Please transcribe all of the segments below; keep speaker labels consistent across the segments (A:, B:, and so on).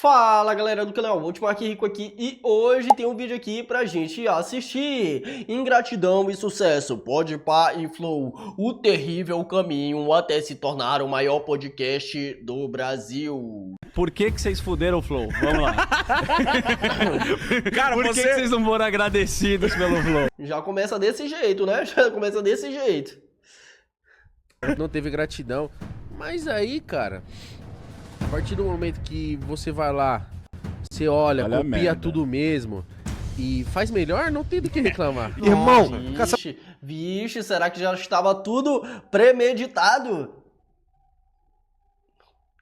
A: Fala galera do canal, Ultimark Rico aqui e hoje tem um vídeo aqui pra gente assistir. Ingratidão e sucesso, Podpah e Flow, o terrível caminho até se tornar o maior podcast do Brasil.
B: Por que vocês fuderam o Flow? Vamos lá.
C: Cara,
B: Por que vocês não foram agradecidos pelo Flow?
A: Já começa desse jeito, né? Já começa desse jeito.
C: Não teve gratidão. Mas aí, cara, a partir do momento que você vai lá, você olha, copia tudo mesmo e faz melhor, não tem do que reclamar.
A: Irmão, vixe, será que já estava tudo premeditado?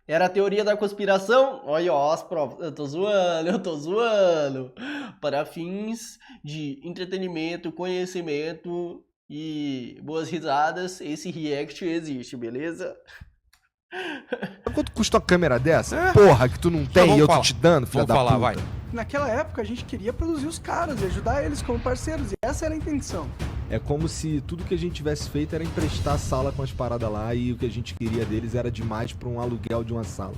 A: Era a teoria da conspiração? Olha, ó, as provas. Eu tô zoando. Para fins de entretenimento, conhecimento e boas risadas, esse react existe, beleza?
D: Quanto custa uma câmera dessa? Porra, que tu não tem e eu tô te dando, filha da puta.
E: Vai. Naquela época a gente queria produzir os caras e ajudar eles como parceiros, e essa era a intenção.
D: É como se tudo que a gente tivesse feito era emprestar a sala com as paradas lá e o que a gente queria deles era demais pra um aluguel de uma sala.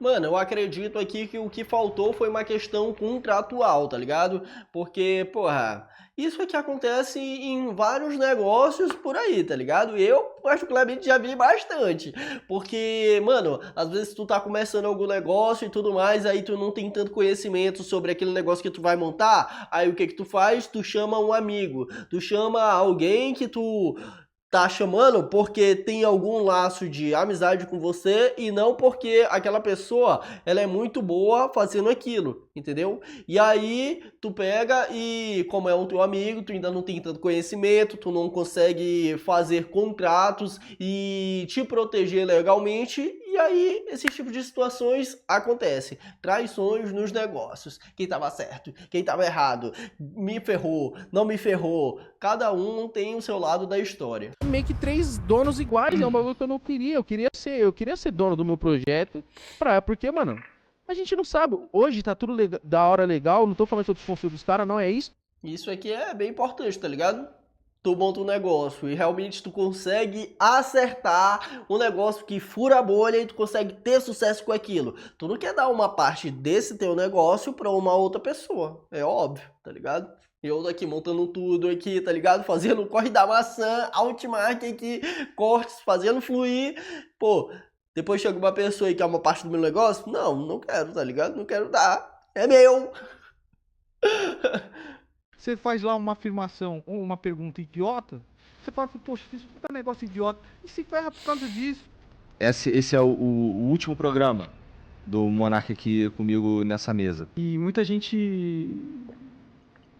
A: Mano, eu acredito aqui que o que faltou foi uma questão contratual, tá ligado? Porque, porra, isso aqui acontece em vários negócios por aí, tá ligado? Eu, particularmente, já vi bastante. Porque, mano, às vezes tu tá começando algum negócio e tudo mais, aí tu não tem tanto conhecimento sobre aquele negócio que tu vai montar, aí o que que tu faz? Tu chama um amigo, tu chama alguém que tu tá chamando porque tem algum laço de amizade com você e não porque aquela pessoa, ela é muito boa fazendo aquilo, entendeu? E aí, tu pega e, como é um teu amigo, tu ainda não tem tanto conhecimento, tu não consegue fazer contratos e te proteger legalmente, e aí, esse tipo de situações acontecem. Traições nos negócios. Quem tava certo, quem tava errado, me ferrou, não me ferrou. Cada um tem o seu lado da história.
C: Meio que três donos iguais, é um bagulho que eu não queria. Eu queria ser dono do meu projeto, porque, mano, a gente não sabe. Hoje tá tudo da hora legal, não tô falando que eu desconfio dos caras, não é isso.
A: Isso aqui é bem importante, tá ligado? Tu monta um negócio e realmente tu consegue acertar um negócio que fura a bolha e tu consegue ter sucesso com aquilo. Tu não quer dar uma parte desse teu negócio pra uma outra pessoa, é óbvio, tá ligado? Eu daqui montando tudo aqui, tá ligado? Fazendo o corre da maçã, Ultimark aqui, cortes, fazendo fluir. Pô, depois chega uma pessoa e quer uma parte do meu negócio? Não quero, tá ligado? Não quero dar, é meu.
F: Você faz lá uma afirmação ou uma pergunta idiota, você fala assim, poxa, fiz um negócio idiota, e se ferra por causa disso.
B: Esse é o último programa do Monark aqui comigo nessa mesa.
F: E muita gente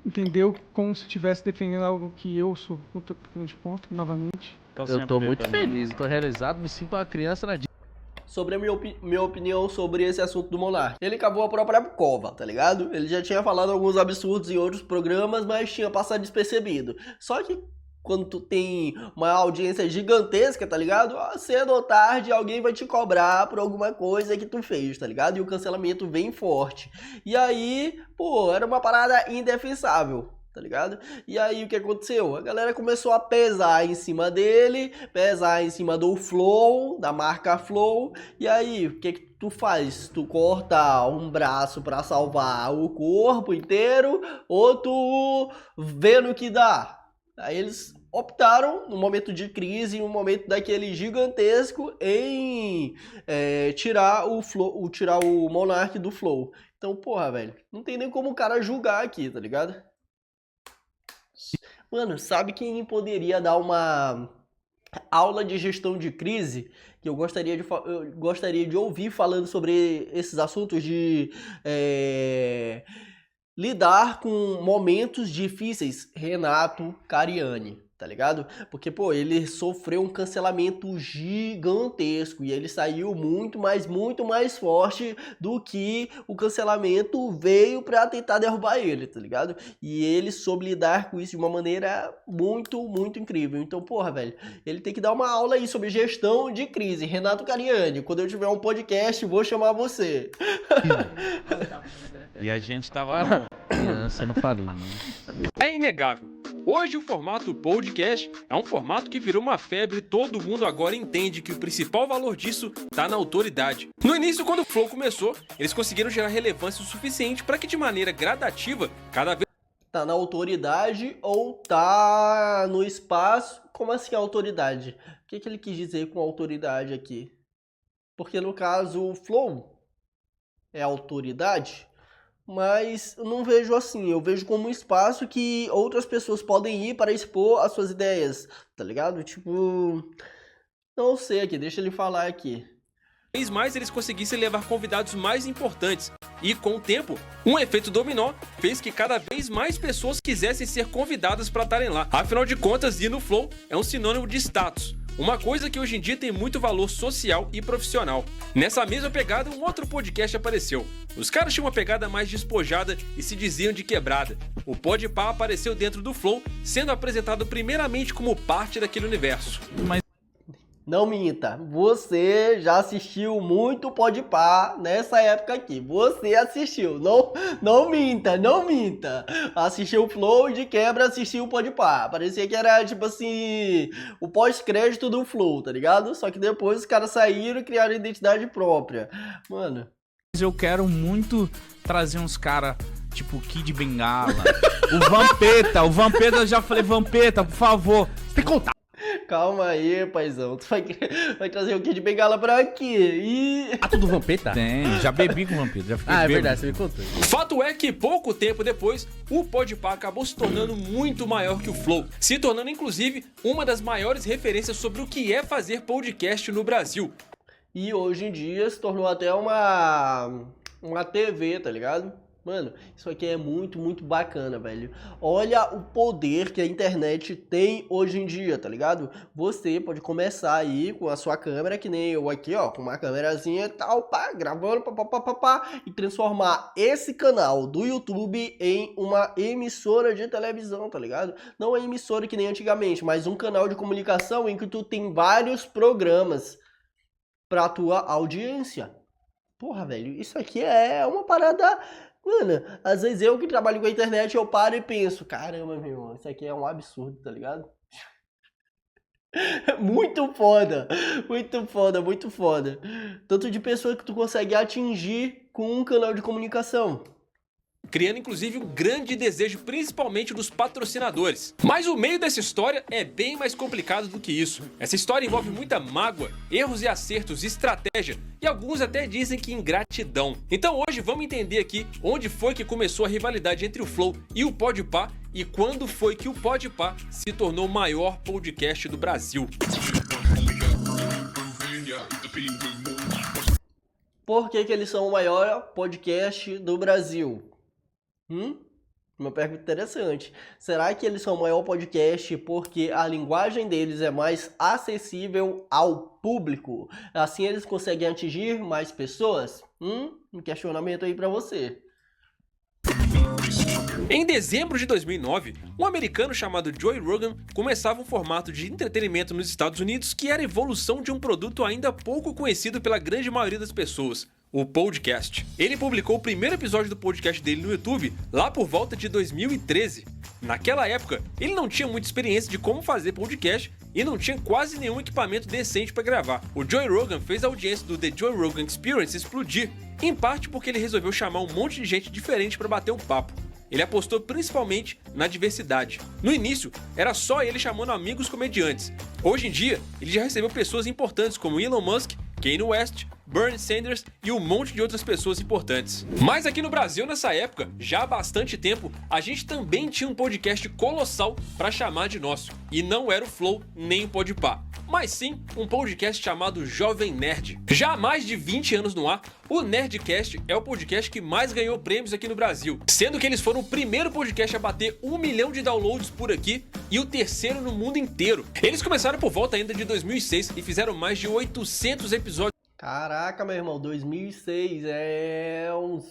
F: entendeu como se estivesse defendendo algo que eu sou contra de ponto, novamente.
C: Eu tô muito feliz, tô realizado, me sinto uma criança na
A: Sobre a minha opinião sobre esse assunto do Monark. Ele cavou a própria cova, tá ligado? Ele já tinha falado alguns absurdos em outros programas, mas tinha passado despercebido. Só que quando tu tem uma audiência gigantesca, tá ligado? Cedo ou tarde alguém vai te cobrar por alguma coisa que tu fez, tá ligado? E o cancelamento vem forte. E aí, pô, era uma parada indefensável, tá ligado? E aí o que aconteceu? A galera começou a pesar em cima dele, pesar em cima do Flow, da marca Flow, e aí o que que tu faz? Tu corta um braço pra salvar o corpo inteiro, ou tu vê no que dá? Aí eles optaram, no momento de crise, no momento daquele gigantesco, em tirar o Monark do Flow. Então, porra, velho, não tem nem como o cara julgar aqui, tá ligado? Mano, sabe quem poderia dar uma aula de gestão de crise? Que eu gostaria de ouvir falando sobre esses assuntos de lidar com momentos difíceis. Renato Cariani, tá ligado? Porque, pô, ele sofreu um cancelamento gigantesco e ele saiu muito mais forte do que o cancelamento veio pra tentar derrubar ele, tá ligado? E ele soube lidar com isso de uma maneira muito incrível. Então, porra, velho, ele tem que dar uma aula aí sobre gestão de crise. Renato Cariani, quando eu tiver um podcast, vou chamar você.
G: E a gente tava...
C: Você não falou, né?
G: É inegável. Hoje o formato podcast é um formato que virou uma febre e todo mundo agora entende que o principal valor disso está na autoridade. No início, quando o Flow começou, eles conseguiram gerar relevância o suficiente para que de maneira gradativa, cada vez
A: Tá na autoridade ou tá no espaço? Como assim autoridade? O que ele quis dizer com autoridade aqui? Porque no caso o Flow é autoridade, mas eu não vejo assim. Eu vejo como um espaço que outras pessoas podem ir para expor as suas ideias, tá ligado? Tipo, não sei aqui, deixa ele falar aqui.
G: mais eles conseguissem levar convidados mais importantes. E com o tempo, um efeito dominó fez que cada vez mais pessoas quisessem ser convidadas para estarem lá. Afinal de contas, ir no Flow é um sinônimo de status. Uma coisa que hoje em dia tem muito valor social e profissional. Nessa mesma pegada, um outro podcast apareceu. Os caras tinham uma pegada mais despojada e se diziam de quebrada. O Podpah apareceu dentro do Flow, sendo apresentado primeiramente como parte daquele universo.
A: Não minta, você já assistiu muito Podpah nessa época aqui. Você assistiu, não minta. Assistiu o Flow e de quebra assistiu o Podpah. Parecia que era tipo assim, o pós-crédito do Flow, tá ligado? Só que depois os caras saíram e criaram identidade própria. Mano.
H: Eu quero muito trazer uns caras tipo Kid Bengala, o Vampeta, eu já falei, Vampeta, por favor, você tem que contar.
A: Calma aí, paizão. Tu vai trazer o Kid Bengala pra aqui.
C: Ah, tudo Vampeta?
H: Tem, já bebi com Vampeta, já fiquei
C: é
H: bêbado.
C: verdade, você me contou.
G: Fato é que pouco tempo depois, o Podpah acabou se tornando muito maior que o Flow, se tornando inclusive uma das maiores referências sobre o que é fazer podcast no Brasil.
A: E hoje em dia se tornou até uma TV, tá ligado? Mano, isso aqui é muito, muito bacana, velho. Olha o poder que a internet tem hoje em dia, tá ligado? Você pode começar aí com a sua câmera, que nem eu aqui, ó, com uma câmerazinha e tal, pá, gravando, e transformar esse canal do YouTube em uma emissora de televisão, tá ligado? Não é emissora que nem antigamente, mas um canal de comunicação em que tu tem vários programas pra tua audiência. Porra, velho, isso aqui é uma parada... Mano, às vezes eu que trabalho com a internet, eu paro e penso, caramba, meu irmão, isso aqui é um absurdo, tá ligado? Muito foda, muito foda. Tanto de pessoa que tu consegue atingir com um canal de comunicação.
G: Criando inclusive um grande desejo, principalmente dos patrocinadores. Mas o meio dessa história é bem mais complicado do que isso. Essa história envolve muita mágoa, erros e acertos, estratégia e alguns até dizem que ingratidão. Então hoje vamos entender aqui onde foi que começou a rivalidade entre o Flow e o Podpah e quando foi que o Podpah se tornou o maior podcast do Brasil.
A: Por que eles são o maior podcast do Brasil? Uma pergunta interessante. Será que eles são o maior podcast porque a linguagem deles é mais acessível ao público? Assim eles conseguem atingir mais pessoas? Um questionamento aí pra você.
G: Em dezembro de 2009, um americano chamado Joe Rogan começava um formato de entretenimento nos Estados Unidos que era a evolução de um produto ainda pouco conhecido pela grande maioria das pessoas, o podcast. Ele publicou o primeiro episódio do podcast dele no YouTube lá por volta de 2013. Naquela época, ele não tinha muita experiência de como fazer podcast e não tinha quase nenhum equipamento decente para gravar. O Joe Rogan fez a audiência do The Joe Rogan Experience explodir, em parte porque ele resolveu chamar um monte de gente diferente para bater um papo. Ele apostou principalmente na diversidade. No início, era só ele chamando amigos comediantes. Hoje em dia, ele já recebeu pessoas importantes como Elon Musk, Kanye West, Bernie Sanders e um monte de outras pessoas importantes. Mas aqui no Brasil, nessa época, já há bastante tempo, a gente também tinha um podcast colossal para chamar de nosso. E não era o Flow nem o Podpah, mas sim um podcast chamado Jovem Nerd. Já há mais de 20 anos no ar, o Nerdcast é o podcast que mais ganhou prêmios aqui no Brasil, sendo que eles foram o primeiro podcast a bater 1 milhão de downloads por aqui e o terceiro no mundo inteiro. Eles começaram por volta ainda de 2006 e fizeram mais de 800 episódios.
A: Caraca, meu irmão, 2006 é uns...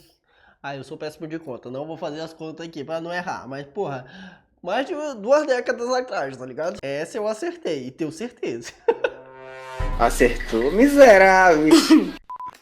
A: eu sou péssimo de conta, não vou fazer as contas aqui pra não errar, mas porra, mais de 2 décadas atrás, tá ligado? Essa eu acertei, e tenho certeza.
I: Acertou, miserável.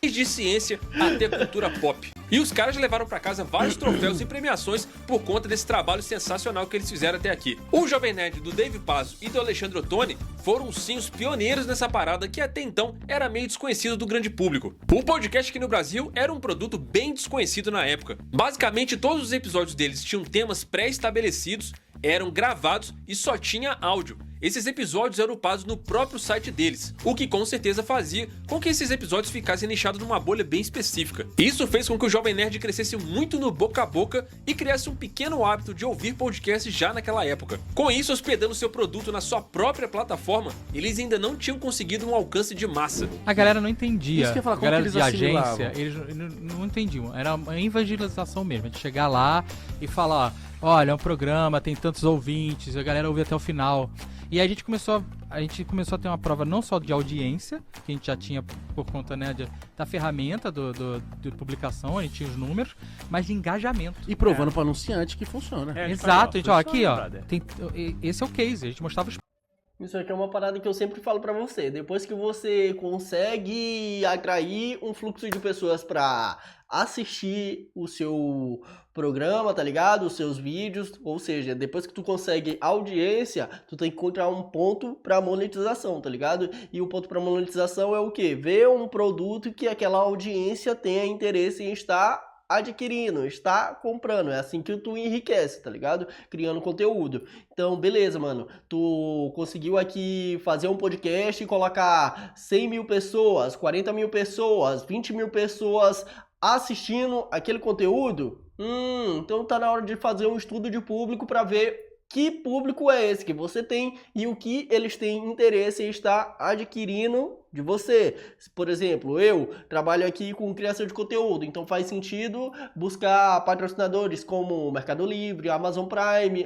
G: desde ciência até cultura pop. E os caras levaram pra casa vários troféus e premiações por conta desse trabalho sensacional que eles fizeram até aqui. O Jovem Nerd do Dave Pazzo e do Alexandre Ottoni foram sim os pioneiros nessa parada que até então era meio desconhecido do grande público. O podcast aqui no Brasil era um produto bem desconhecido na época. Basicamente todos os episódios deles tinham temas pré-estabelecidos, eram gravados e só tinha áudio. Esses episódios eram upados no próprio site deles, o que com certeza fazia com que esses episódios ficassem nichados numa bolha bem específica. Isso fez com que o Jovem Nerd crescesse muito no boca a boca e criasse um pequeno hábito de ouvir podcasts já naquela época. Com isso, hospedando seu produto na sua própria plataforma, eles ainda não tinham conseguido um alcance de massa.
I: A galera não entendia.
C: Isso que eu ia falar,
I: a
C: como
I: galera
C: que eles
I: de
C: assimilavam?
I: agência, eles não entendiam. Era uma evangelização mesmo, de chegar lá e falar, olha, é um programa, tem tantos ouvintes, a galera ouve até o final. E aí a gente começou a ter uma prova não só de audiência, que a gente já tinha por conta, né, da ferramenta de publicação, a gente tinha os números, mas de engajamento.
C: E provando pro anunciante que funciona.
I: Exato, a gente, ó, aqui, ó, esse é o case, a gente mostrava os...
A: Isso aqui é uma parada que eu sempre falo pra você. Depois que você consegue atrair um fluxo de pessoas pra assistir o seu programa, tá ligado? Os seus vídeos, ou seja, depois que tu consegue audiência, tu tem que encontrar um ponto pra monetização, tá ligado? E o ponto pra monetização é o quê? Ver um produto que aquela audiência tenha interesse em estar adquirindo, está comprando. É assim que tu enriquece, tá ligado? Criando conteúdo. Então, beleza, mano. Tu conseguiu aqui fazer um podcast e colocar 100 mil pessoas, 40 mil pessoas, 20 mil pessoas assistindo aquele conteúdo. Então tá na hora de fazer um estudo de público para ver que público é esse que você tem e o que eles têm interesse em estar adquirindo de você. Por exemplo, eu trabalho aqui com criação de conteúdo, então faz sentido buscar patrocinadores como Mercado Livre, Amazon Prime,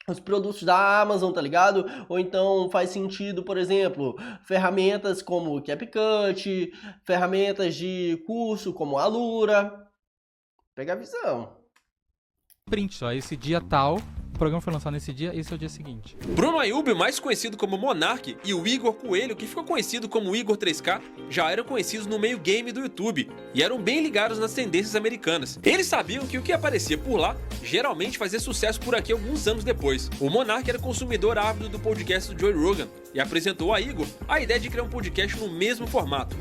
A: os produtos da Amazon, tá ligado? Ou então faz sentido, por exemplo, ferramentas como CapCut, ferramentas de curso como Alura. Pega a visão.
I: Print só, esse dia tal, o programa foi lançado nesse dia, esse é o dia seguinte.
G: Bruno Ayub, mais conhecido como Monark, e o Igor Coelho, que ficou conhecido como Igor 3K, já eram conhecidos no meio game do YouTube e eram bem ligados nas tendências americanas. Eles sabiam que o que aparecia por lá geralmente fazia sucesso por aqui alguns anos depois. O Monark era consumidor ávido do podcast do Joe Rogan e apresentou a Igor a ideia de criar um podcast no mesmo formato.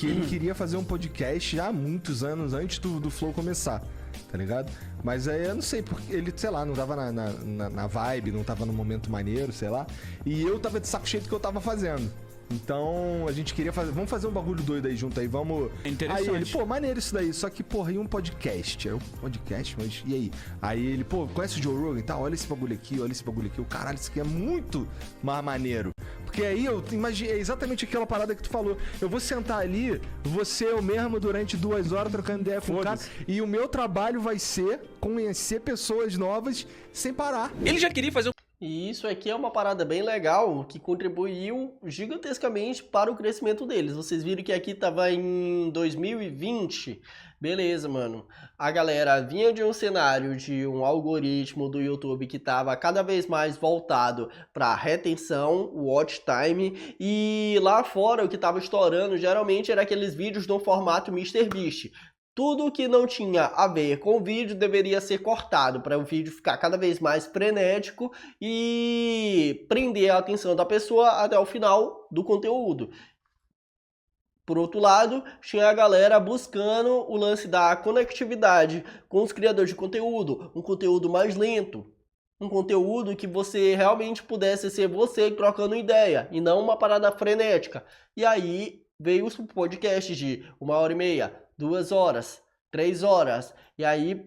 D: Ele queria fazer um podcast já há muitos anos antes do Flow começar, tá ligado? Mas aí eu não sei, porque ele, sei lá, não tava na vibe, não tava no momento maneiro, sei lá. E eu tava de saco cheio do que eu tava fazendo. Então a gente queria fazer, vamos fazer um bagulho doido aí junto aí, vamos...
H: Interessante.
D: Aí ele, pô, maneiro isso daí, só que, porra, e um podcast? Eu, podcast? Mas e aí? Aí ele, pô, conhece o Joe Rogan? Tá, olha esse bagulho aqui, olha esse bagulho aqui. O caralho, isso aqui é muito mais maneiro. Porque aí eu imagino, é exatamente aquela parada que tu falou. Eu vou sentar ali, vou ser eu mesmo durante 2 horas trocando ideia com o cara. E o meu trabalho vai ser conhecer pessoas novas sem parar.
G: Ele já queria fazer
A: E isso aqui é uma parada bem legal que contribuiu gigantescamente para o crescimento deles. Vocês viram que aqui tava em 2020. Beleza, mano. A galera vinha de um cenário de um algoritmo do YouTube que tava cada vez mais voltado para retenção, watch time, e lá fora o que tava estourando geralmente era aqueles vídeos no formato MrBeast. Tudo que não tinha a ver com o vídeo deveria ser cortado para o vídeo ficar cada vez mais frenético e prender a atenção da pessoa até o final do conteúdo. Por outro lado, tinha a galera buscando o lance da conectividade com os criadores de conteúdo, um conteúdo mais lento, um conteúdo que você realmente pudesse ser você trocando ideia e não uma parada frenética. E aí veio os podcasts de 1h30, 2 horas, 3 horas, e aí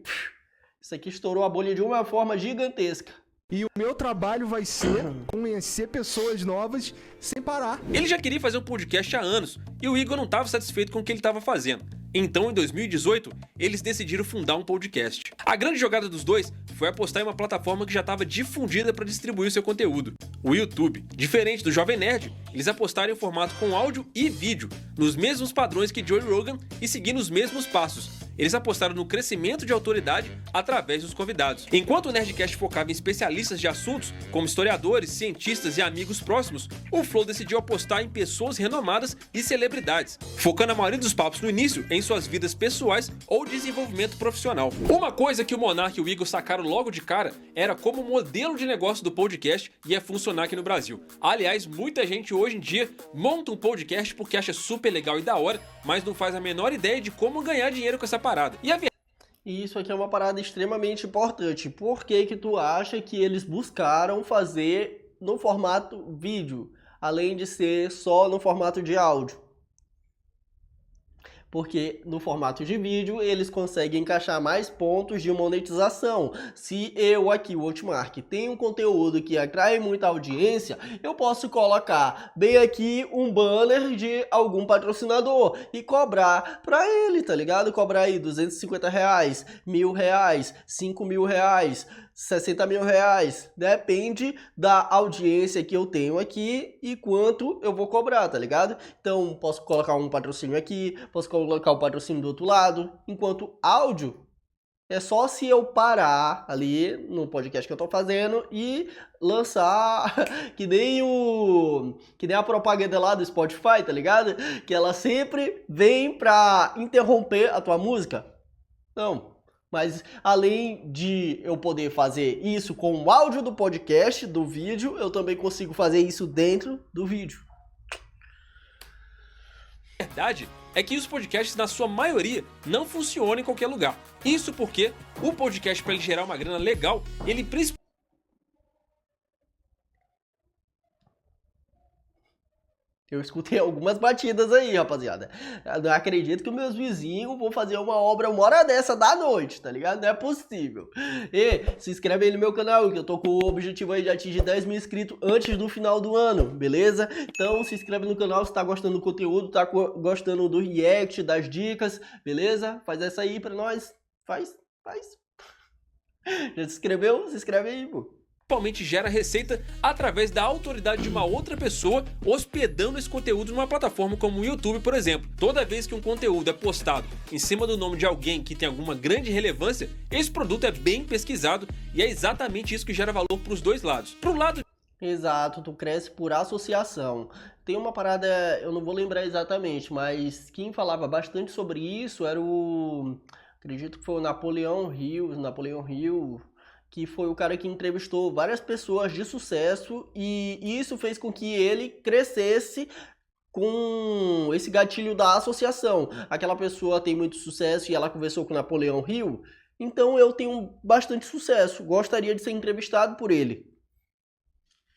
A: isso aqui estourou a bolha de uma forma gigantesca.
D: E o meu trabalho vai ser conhecer pessoas novas sem parar.
G: Ele já queria fazer um podcast há anos e o Igor não estava satisfeito com o que ele estava fazendo. Então, em 2018, eles decidiram fundar um podcast. A grande jogada dos dois foi apostar em uma plataforma que já estava difundida para distribuir o seu conteúdo, o YouTube. Diferente do Jovem Nerd, eles apostaram em formato com áudio e vídeo, nos mesmos padrões que Joe Rogan e seguindo os mesmos passos. eles apostaram no crescimento de autoridade através dos convidados. Enquanto o Nerdcast focava em especialistas de assuntos, como historiadores, cientistas e amigos próximos, o Flow decidiu apostar em pessoas renomadas e celebridades, focando a maioria dos papos no início em suas vidas pessoais ou desenvolvimento profissional. Uma coisa que o Monark e o Igor sacaram logo de cara era como o modelo de negócio do podcast ia funcionar aqui no Brasil. Aliás, muita gente hoje em dia monta um podcast porque acha super legal e da hora, mas não faz a menor ideia de como ganhar dinheiro com essa parada.
A: E isso aqui é uma parada extremamente importante. Por que que tu acha que eles buscaram fazer no formato vídeo, além de ser só no formato de áudio? Porque no formato de vídeo eles conseguem encaixar mais pontos de monetização. Se eu aqui, o Hotmart, tenho um conteúdo que atrai muita audiência, eu posso colocar bem aqui um banner de algum patrocinador e cobrar pra ele, tá ligado? Cobrar aí R$250, R$1.000, R$5.000, R$60.000, depende da audiência que eu tenho aqui e quanto eu vou cobrar, tá ligado? Então, posso colocar um patrocínio aqui, posso colocar o patrocínio do outro lado, enquanto áudio é só se eu parar ali no podcast que eu tô fazendo e lançar que nem a propaganda lá do Spotify, tá ligado? Que ela sempre vem pra interromper a tua música. Não. Mas além de eu poder fazer isso com o áudio do podcast, do vídeo, eu também consigo fazer isso dentro do vídeo.
G: A verdade é que os podcasts, na sua maioria, não funcionam em qualquer lugar. Isso porque o podcast, para ele gerar uma grana legal, ele principalmente...
A: Eu escutei algumas batidas aí, rapaziada. Eu não acredito que meus vizinhos vão fazer uma obra uma hora dessa da noite, tá ligado? Não é possível. E se inscreve aí no meu canal, que eu tô com o objetivo aí de atingir 10 mil inscritos antes do final do ano, beleza? Então se inscreve no canal se tá gostando do conteúdo, tá gostando do react, das dicas, beleza? Faz essa aí pra nós. Faz. Já se inscreveu? Se inscreve aí, pô.
G: Principalmente gera receita através da autoridade de uma outra pessoa hospedando esse conteúdo numa plataforma como o YouTube, por exemplo. Toda vez que um conteúdo é postado em cima do nome de alguém que tem alguma grande relevância, esse produto é bem pesquisado e é exatamente isso que gera valor para os dois lados. Pro lado...
A: Exato, tu cresce por associação. Tem uma parada, eu não vou lembrar exatamente, mas quem falava bastante sobre isso era acredito que foi o Napoleão Hill, que foi o cara que entrevistou várias pessoas de sucesso e isso fez com que ele crescesse com esse gatilho da associação. Aquela pessoa tem muito sucesso e ela conversou com o Napoleão Hill, então eu tenho bastante sucesso, gostaria de ser entrevistado por ele.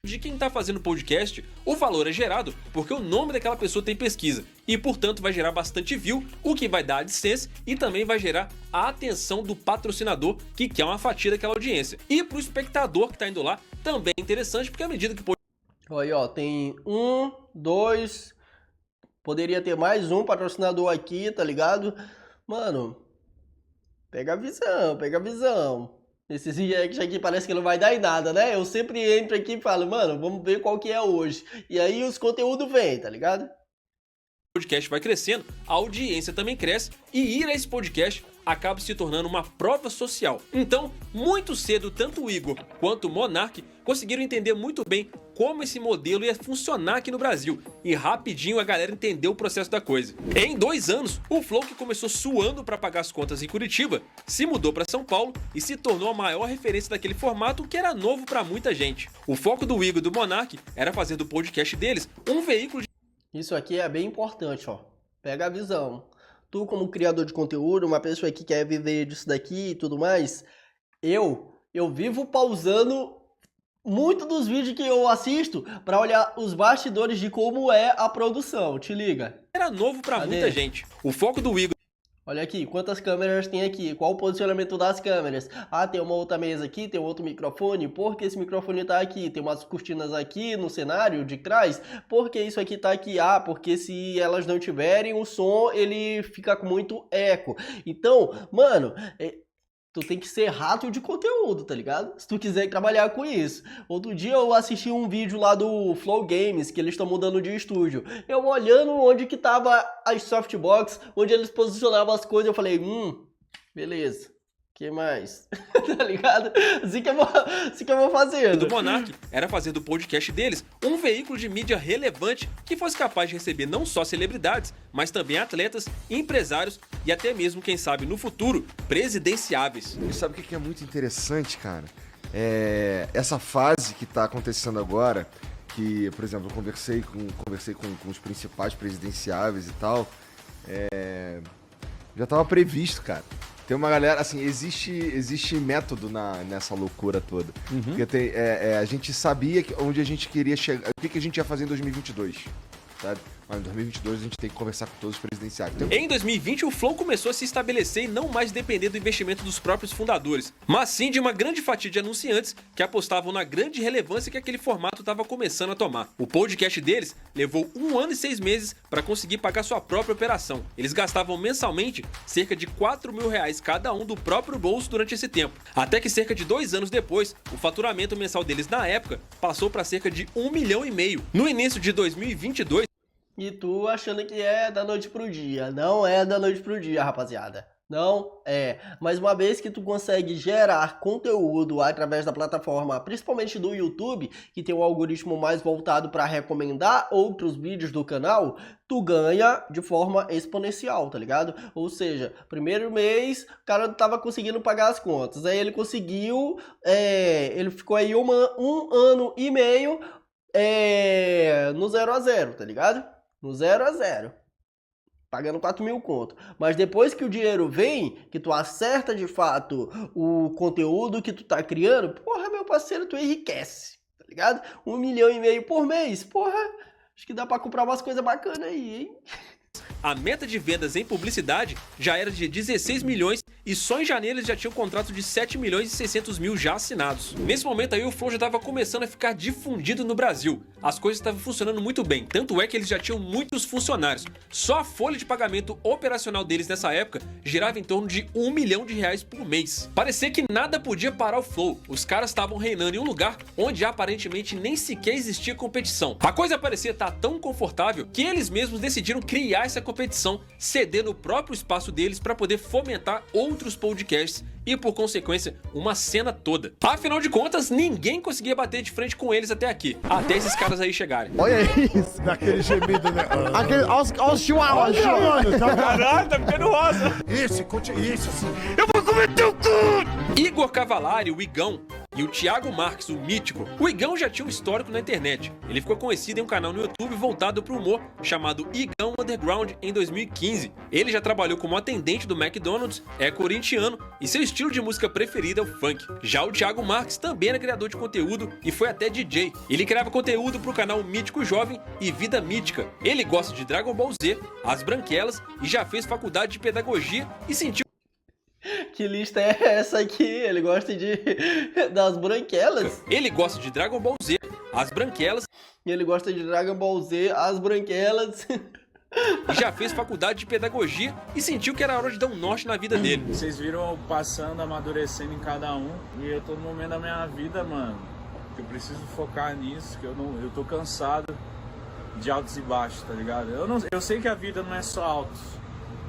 G: De quem está fazendo podcast, o valor é gerado porque o nome daquela pessoa tem pesquisa e, portanto, vai gerar bastante view, o que vai dar AdSense e também vai gerar a atenção do patrocinador que quer uma fatia daquela audiência. E para o espectador que está indo lá, também é interessante porque à medida que...
A: Aí, ó, tem 1, 2, poderia ter mais um patrocinador aqui, tá ligado? Mano, pega a visão. Esses react aqui parece que não vai dar em nada, né? Eu sempre entro aqui e falo, mano, vamos ver qual que é hoje. E aí os conteúdos vêm, tá ligado?
G: O podcast vai crescendo, a audiência também cresce e ir a esse podcast acaba se tornando uma prova social. Então, muito cedo, tanto o Igor quanto o Monark conseguiram entender muito bem como esse modelo ia funcionar aqui no Brasil e rapidinho a galera entendeu o processo da coisa. Em 2 anos, o Flow, que começou suando para pagar as contas em Curitiba, se mudou para São Paulo e se tornou a maior referência daquele formato que era novo para muita gente. O foco do Igor e do Monark era fazer do podcast deles um veículo de...
A: Isso aqui é bem importante, ó. Pega a visão. Tu, como criador de conteúdo, uma pessoa que quer viver disso daqui e tudo mais, eu vivo pausando muito dos vídeos que eu assisto pra olhar os bastidores de como é a produção, te liga.
G: Era novo pra muita gente. O foco do Igor...
A: Olha aqui, quantas câmeras tem aqui, qual o posicionamento das câmeras. Ah, tem uma outra mesa aqui, tem outro microfone, por que esse microfone tá aqui? Tem umas cortinas aqui no cenário de trás, por que isso aqui tá aqui? Ah, porque se elas não tiverem, o som ele fica com muito eco. Então, mano... Tu tem que ser rato de conteúdo, tá ligado? Se tu quiser trabalhar com isso. Outro dia eu assisti um vídeo lá do Flow Games, que eles estão mudando de estúdio. Eu olhando onde que tava as softbox, onde eles posicionavam as coisas, eu falei, beleza. Que mais? Tá ligado? Assim que eu vou fazendo.
G: O do Monark era fazer do podcast deles um veículo de mídia relevante que fosse capaz de receber não só celebridades, mas também atletas, empresários e até mesmo, quem sabe, no futuro, presidenciáveis.
J: E sabe o que é muito interessante, cara? Essa fase que tá acontecendo agora, que, por exemplo, eu conversei com os principais presidenciáveis e tal, já tava previsto, cara. Tem uma galera, assim, existe método nessa loucura toda. Porque a gente sabia onde a gente queria chegar, o que a gente ia fazer em 2022, sabe? Mas em 2022 a gente tem que conversar com todos os presidenciais.
G: Em 2020, o Flow começou a se estabelecer e não mais depender do investimento dos próprios fundadores, mas sim de uma grande fatia de anunciantes que apostavam na grande relevância que aquele formato estava começando a tomar. O podcast deles levou 1 ano e 6 meses para conseguir pagar sua própria operação. Eles gastavam mensalmente cerca de R$4 mil cada um do próprio bolso durante esse tempo. Até que cerca de 2 anos depois, o faturamento mensal deles na época passou para cerca de R$1,5 milhão. No início de 2022,
A: e tu achando que é da noite pro dia. Não é da noite pro dia, rapaziada. Não é. Mas uma vez que tu consegue gerar conteúdo através da plataforma, principalmente do YouTube, que tem um algoritmo mais voltado para recomendar outros vídeos do canal, tu ganha de forma exponencial, tá ligado? Ou seja, primeiro mês, o cara tava conseguindo pagar as contas. Aí ele conseguiu, ele ficou aí um ano e meio no 0 a 0, tá ligado? No 0 a 0. Pagando 4 mil conto. Mas depois que o dinheiro vem, que tu acerta de fato o conteúdo que tu tá criando, porra, meu parceiro, tu enriquece, tá ligado? R$1,5 milhão por mês, porra, acho que dá pra comprar umas coisas bacanas aí, hein?
G: a meta de vendas em publicidade já era de 16 milhões e só em janeiro eles já tinham um contrato de 7 milhões e 600 mil já assinados. Nesse momento aí o Flow já estava começando a ficar difundido no Brasil. As coisas estavam funcionando muito bem, tanto é que eles já tinham muitos funcionários. Só a folha de pagamento operacional deles nessa época girava em torno de R$1 milhão por mês. Parecia que nada podia parar o Flow. Os caras estavam reinando em um lugar onde aparentemente nem sequer existia competição. A coisa parecia estar tão confortável que eles mesmos decidiram criar essa competição, cedendo o próprio espaço deles para poder fomentar outros podcasts e, por consequência, uma cena toda. Afinal de contas, ninguém conseguia bater de frente com eles até aqui, até esses caras aí chegarem.
K: Olha isso! Daquele gemido, né? Olha os chihuahuas, mano!
G: Caralho, tá ficando rosa!
K: Isso, assim.
G: Eu vou comer teu cu! Igor Cavalari, o Igão, e o Thiago Marques, o Mítico. O Igão já tinha um histórico na internet. Ele ficou conhecido em um canal no YouTube voltado para o humor, chamado Igão Underground, em 2015. Ele já trabalhou como atendente do McDonald's, é corintiano e seu estilo de música preferido é o funk. Já o Thiago Marques também era criador de conteúdo e foi até DJ. Ele criava conteúdo para o canal Mítico Jovem e Vida Mítica. Ele gosta de Dragon Ball Z, As Branquelas e já fez faculdade de pedagogia e sentiu...
A: Que lista é essa aqui? Ele gosta das branquelas.
G: Ele gosta de Dragon Ball Z, As Branquelas.
A: E ele gosta de Dragon Ball Z, As Branquelas.
G: E já fez faculdade de pedagogia e sentiu que era hora de dar um norte na vida dele.
L: Vocês viram passando, amadurecendo em cada um. E eu tô no momento da minha vida, mano, que eu preciso focar nisso, que eu tô cansado de altos e baixos, tá ligado? Eu sei que a vida não é só altos.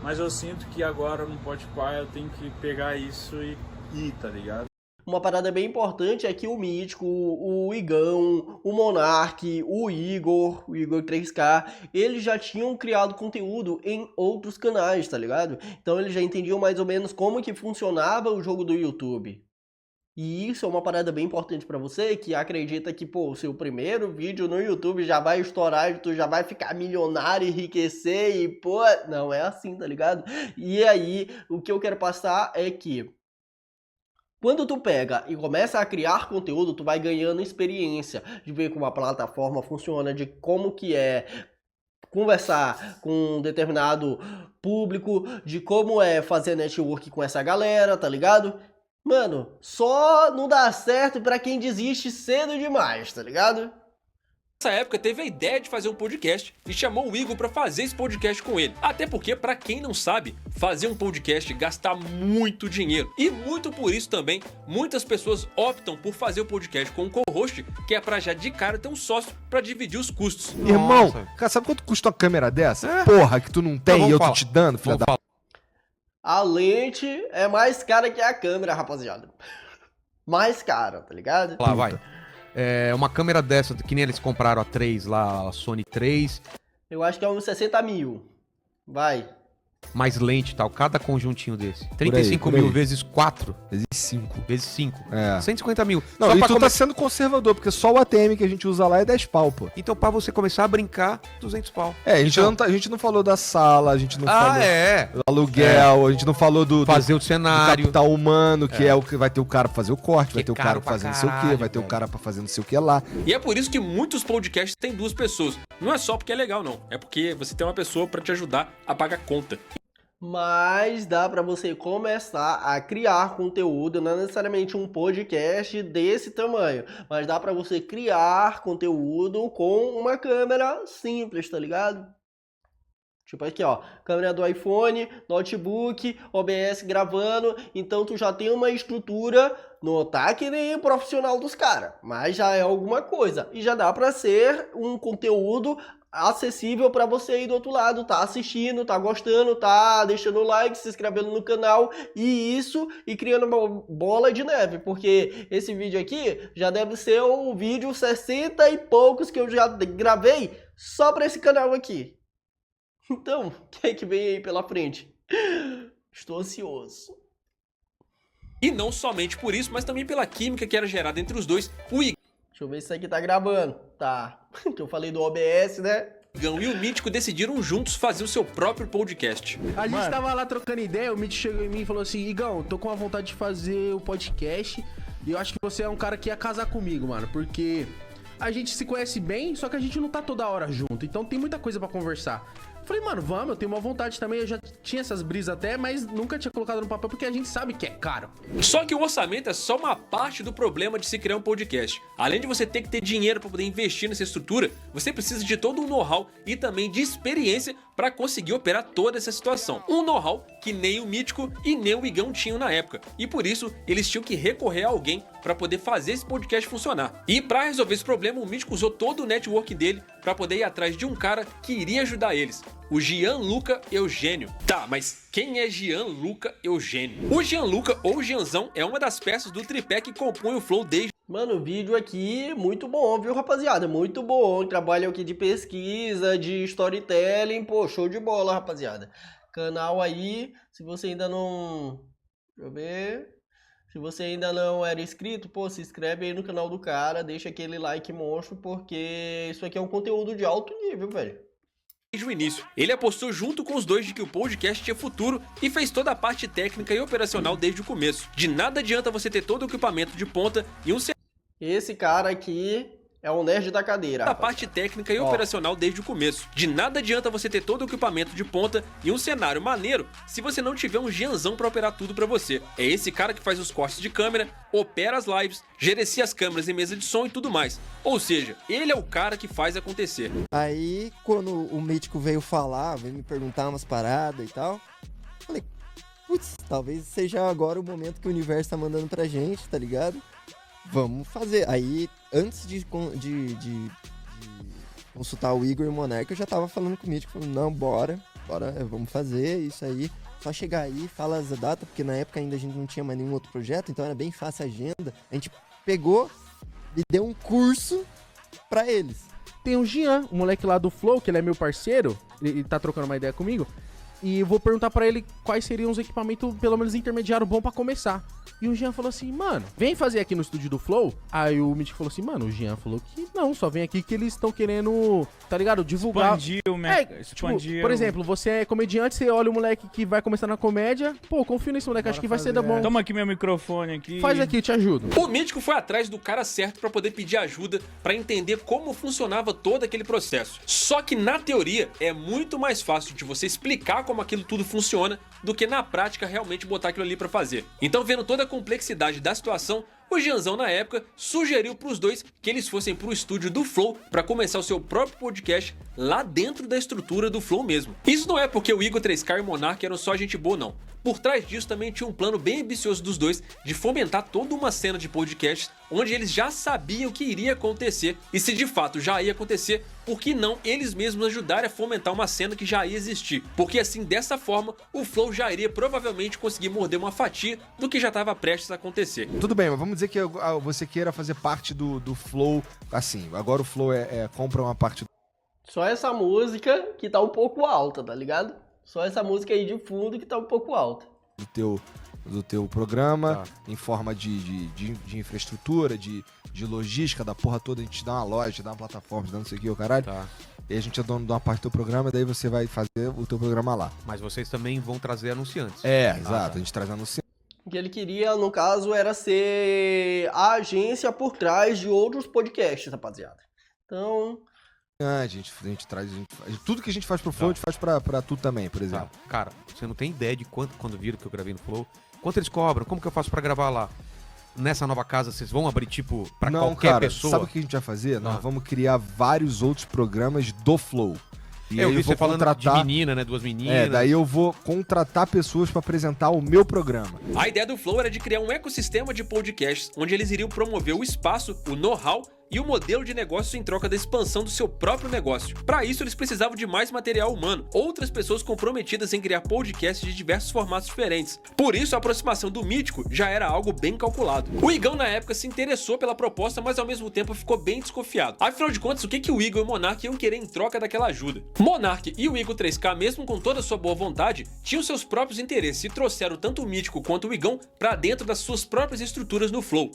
L: Mas eu sinto que agora no Podpah eu tenho que pegar isso e ir, tá ligado?
A: Uma parada bem importante é que o Mítico, o Igão, o Monark, o Igor 3K, eles já tinham criado conteúdo em outros canais, tá ligado? Então eles já entendiam mais ou menos como que funcionava o jogo do YouTube. E isso é uma parada bem importante pra você, que acredita que, pô, o seu primeiro vídeo no YouTube já vai estourar, tu já vai ficar milionário, enriquecer e, pô, não é assim, tá ligado? E aí, o que eu quero passar é que quando tu pega e começa a criar conteúdo, tu vai ganhando experiência de ver como a plataforma funciona, de como que é conversar com um determinado público, de como é fazer network com essa galera, tá ligado? Mano, só não dá certo pra quem desiste cedo demais, tá ligado?
G: Nessa época teve a ideia de fazer um podcast e chamou o Igor pra fazer esse podcast com ele. Até porque, pra quem não sabe, fazer um podcast gasta muito dinheiro. E muito por isso também, muitas pessoas optam por fazer o podcast com um co-host, que é pra já de cara ter um sócio pra dividir os custos.
D: Irmão, cara, sabe quanto custa uma câmera dessa? Porra, que tu não tem e eu tô te dando, filha da...
A: A lente é mais cara que a câmera, rapaziada. Mais cara, tá ligado?
M: Lá, vai. É uma câmera dessa, que nem eles compraram a 3 lá, a Sony 3.
A: Eu acho que é uns 60 mil. Vai.
M: Mais lente e tal, cada conjuntinho desse.
D: Por
M: 35
D: aí.
M: mil vezes 4.
D: Vezes 5.
M: Vezes 5.
D: É.
M: 150 mil.
D: Não,
M: Só
D: e
M: pra
D: tu tá sendo conservador, porque só o ATM que a gente usa lá é 10 pau, pô.
M: Então, pra você começar a brincar, 200 pau.
D: É, a gente não falou da sala, a gente não falou do aluguel, a gente não falou do
M: fazer o cenário,
D: do capital humano, que é o que vai ter o cara pra fazer o corte, vai ter o cara pra fazer não sei o quê, vai ter o cara pra fazer não sei o que lá.
G: E é por isso que muitos podcasts têm 2 pessoas. Não é só porque é legal, não. É porque você tem uma pessoa pra te ajudar a pagar a conta.
A: Mas dá pra você começar a criar conteúdo, não é necessariamente um podcast desse tamanho, mas dá pra você criar conteúdo com uma câmera simples, tá ligado? Tipo aqui, ó, câmera do iPhone, notebook, OBS gravando, então tu já tem uma estrutura, não tá que nem profissional dos caras, mas já é alguma coisa, e já dá pra ser um conteúdo acessível para você aí do outro lado, tá assistindo, tá gostando, tá deixando o like, se inscrevendo no canal e criando uma bola de neve, porque esse vídeo aqui já deve ser o vídeo 60 e poucos que eu já gravei só para esse canal aqui. Então, o que é que vem aí pela frente? Estou ansioso.
G: E não somente por isso, mas também pela química que era gerada entre os dois, o Igão.
A: Deixa eu ver se isso aqui tá gravando. Tá. Que eu falei do OBS, né?
G: Igão e o Mítico decidiram juntos fazer o seu próprio podcast.
C: A gente tava lá trocando ideia, o Mítico chegou em mim e falou assim: Igão, tô com a vontade de fazer o podcast e eu acho que você é um cara que ia casar comigo, mano, porque a gente se conhece bem, só que a gente não tá toda hora junto, então tem muita coisa pra conversar. Falei, mano, vamos, eu tenho uma vontade também, eu já tinha essas brisas até, mas nunca tinha colocado no papel porque a gente sabe que é caro.
G: Só que o orçamento é só uma parte do problema de se criar um podcast. Além de você ter que ter dinheiro para poder investir nessa estrutura, você precisa de todo um know-how e também de experiência para conseguir operar toda essa situação. Um know-how que nem o Mítico e nem o Igão tinham na época, e por isso eles tinham que recorrer a alguém para poder fazer esse podcast funcionar. E para resolver esse problema, o Mítico usou todo o network dele para poder ir atrás de um cara que iria ajudar eles. O Gianluca Eugênio. Tá, mas quem é Gianluca Eugênio? O Gianluca, ou Gianzão, é uma das peças do tripé que compõe o Flow desde...
A: Mano, o vídeo aqui muito bom, viu, rapaziada? Muito bom. Trabalho aqui de pesquisa, de storytelling. Pô, show de bola, rapaziada. Canal aí, se você ainda não... Deixa eu ver... Se você ainda não era inscrito, pô, se inscreve aí no canal do cara, deixa aquele like monstro, porque isso aqui é um conteúdo de alto nível, velho.
G: Desde o início. Ele apostou junto com os dois de que o podcast tinha futuro e fez toda a parte técnica e operacional desde o começo. De nada adianta você ter todo o equipamento de ponta e um...
A: Esse cara aqui é o nerd da cadeira.
G: A parte técnica e operacional desde o começo. De nada adianta você ter todo o equipamento de ponta e um cenário maneiro se você não tiver um Gianzão pra operar tudo pra você. É esse cara que faz os cortes de câmera, opera as lives, gerencia as câmeras e mesa de som e tudo mais. Ou seja, ele é o cara que faz acontecer.
N: Aí, quando o Mítico veio falar, veio me perguntar umas paradas e tal, falei, putz, talvez seja agora o momento que o universo tá mandando pra gente, tá ligado? Vamos fazer. Aí, antes de consultar o Igor e o Monark, eu já tava falando com o Mítico, falando, não, bora, vamos fazer isso aí. Só chegar aí, fala as datas, porque na época ainda a gente não tinha mais nenhum outro projeto, então era bem fácil a agenda. A gente pegou e deu um curso pra eles.
C: Tem o Jean, o moleque lá do Flow, que ele é meu parceiro, ele tá trocando uma ideia comigo, e eu vou perguntar pra ele quais seriam os equipamentos, pelo menos intermediário, bom pra começar. E o Jean falou assim, mano, vem fazer aqui no estúdio do Flow. Aí o Mítico falou assim, mano, o Jean falou que não, só vem aqui que eles estão querendo, tá ligado, divulgar.
H: Expandir
C: por exemplo, você é comediante, você olha o moleque que vai começar na comédia, pô, confio nesse moleque, acho que vai ser da bom.
H: Toma aqui meu microfone aqui.
C: Faz aqui, te ajudo.
G: O Mítico foi atrás do cara certo pra poder pedir ajuda, pra entender como funcionava todo aquele processo. Só que na teoria é muito mais fácil de você explicar como aquilo tudo funciona do que na prática realmente botar aquilo ali pra fazer. Então, vendo toda a complexidade da situação, o Gianzão na época sugeriu pros dois que eles fossem pro estúdio do Flow pra começar o seu próprio podcast lá dentro da estrutura do Flow mesmo. Isso não é porque o Igor 3K e o Monark eram só gente boa não. Por trás disso também tinha um plano bem ambicioso dos dois de fomentar toda uma cena de podcasts onde eles já sabiam que iria acontecer, e se de fato já ia acontecer, por que não eles mesmos ajudarem a fomentar uma cena que já ia existir? Porque assim, dessa forma, o Flow já iria provavelmente conseguir morder uma fatia do que já estava prestes a acontecer.
D: Tudo bem, mas vamos dizer que você queira fazer parte do Flow, assim, agora o Flow compra uma parte...
A: Só essa música que tá um pouco alta, tá ligado? Só essa música aí de fundo que tá um pouco alta.
D: Do teu programa, em forma de infraestrutura, de logística, da porra toda, a gente dá uma loja, dá uma plataforma, dá não sei o que, o caralho. E a gente é dono de uma parte do teu programa, e daí você vai fazer o teu programa lá.
M: Mas vocês também vão trazer anunciantes.
D: Exato, a gente traz anunciantes.
A: O que ele queria, no caso, era ser a agência por trás de outros podcasts, rapaziada. Então...
D: a gente traz... tudo que a gente faz pro Flow, a gente faz pra tu também, por exemplo.
M: Cara, você não tem ideia de quando viram que eu gravei no Flow, quanto eles cobram, como que eu faço pra gravar lá? Nessa nova casa, vocês vão abrir, tipo, pra qualquer pessoa?
D: Sabe o que a gente vai fazer? Nós vamos criar vários outros programas do Flow.
M: E eu vi você falando de menina, né? 2 meninas.
D: Daí eu vou contratar pessoas pra apresentar o meu programa.
G: A ideia do Flow era de criar um ecossistema de podcasts onde eles iriam promover o espaço, o know-how e o modelo de negócio em troca da expansão do seu próprio negócio. Para isso, eles precisavam de mais material humano, outras pessoas comprometidas em criar podcasts de diversos formatos diferentes. Por isso, a aproximação do Mítico já era algo bem calculado. O Igão, na época, se interessou pela proposta, mas ao mesmo tempo ficou bem desconfiado. Afinal de contas, o que o Igor e o Monark iam querer em troca daquela ajuda? Monark e o Igor 3K, mesmo com toda a sua boa vontade, tinham seus próprios interesses e trouxeram tanto o Mítico quanto o Igão para dentro das suas próprias estruturas no Flow.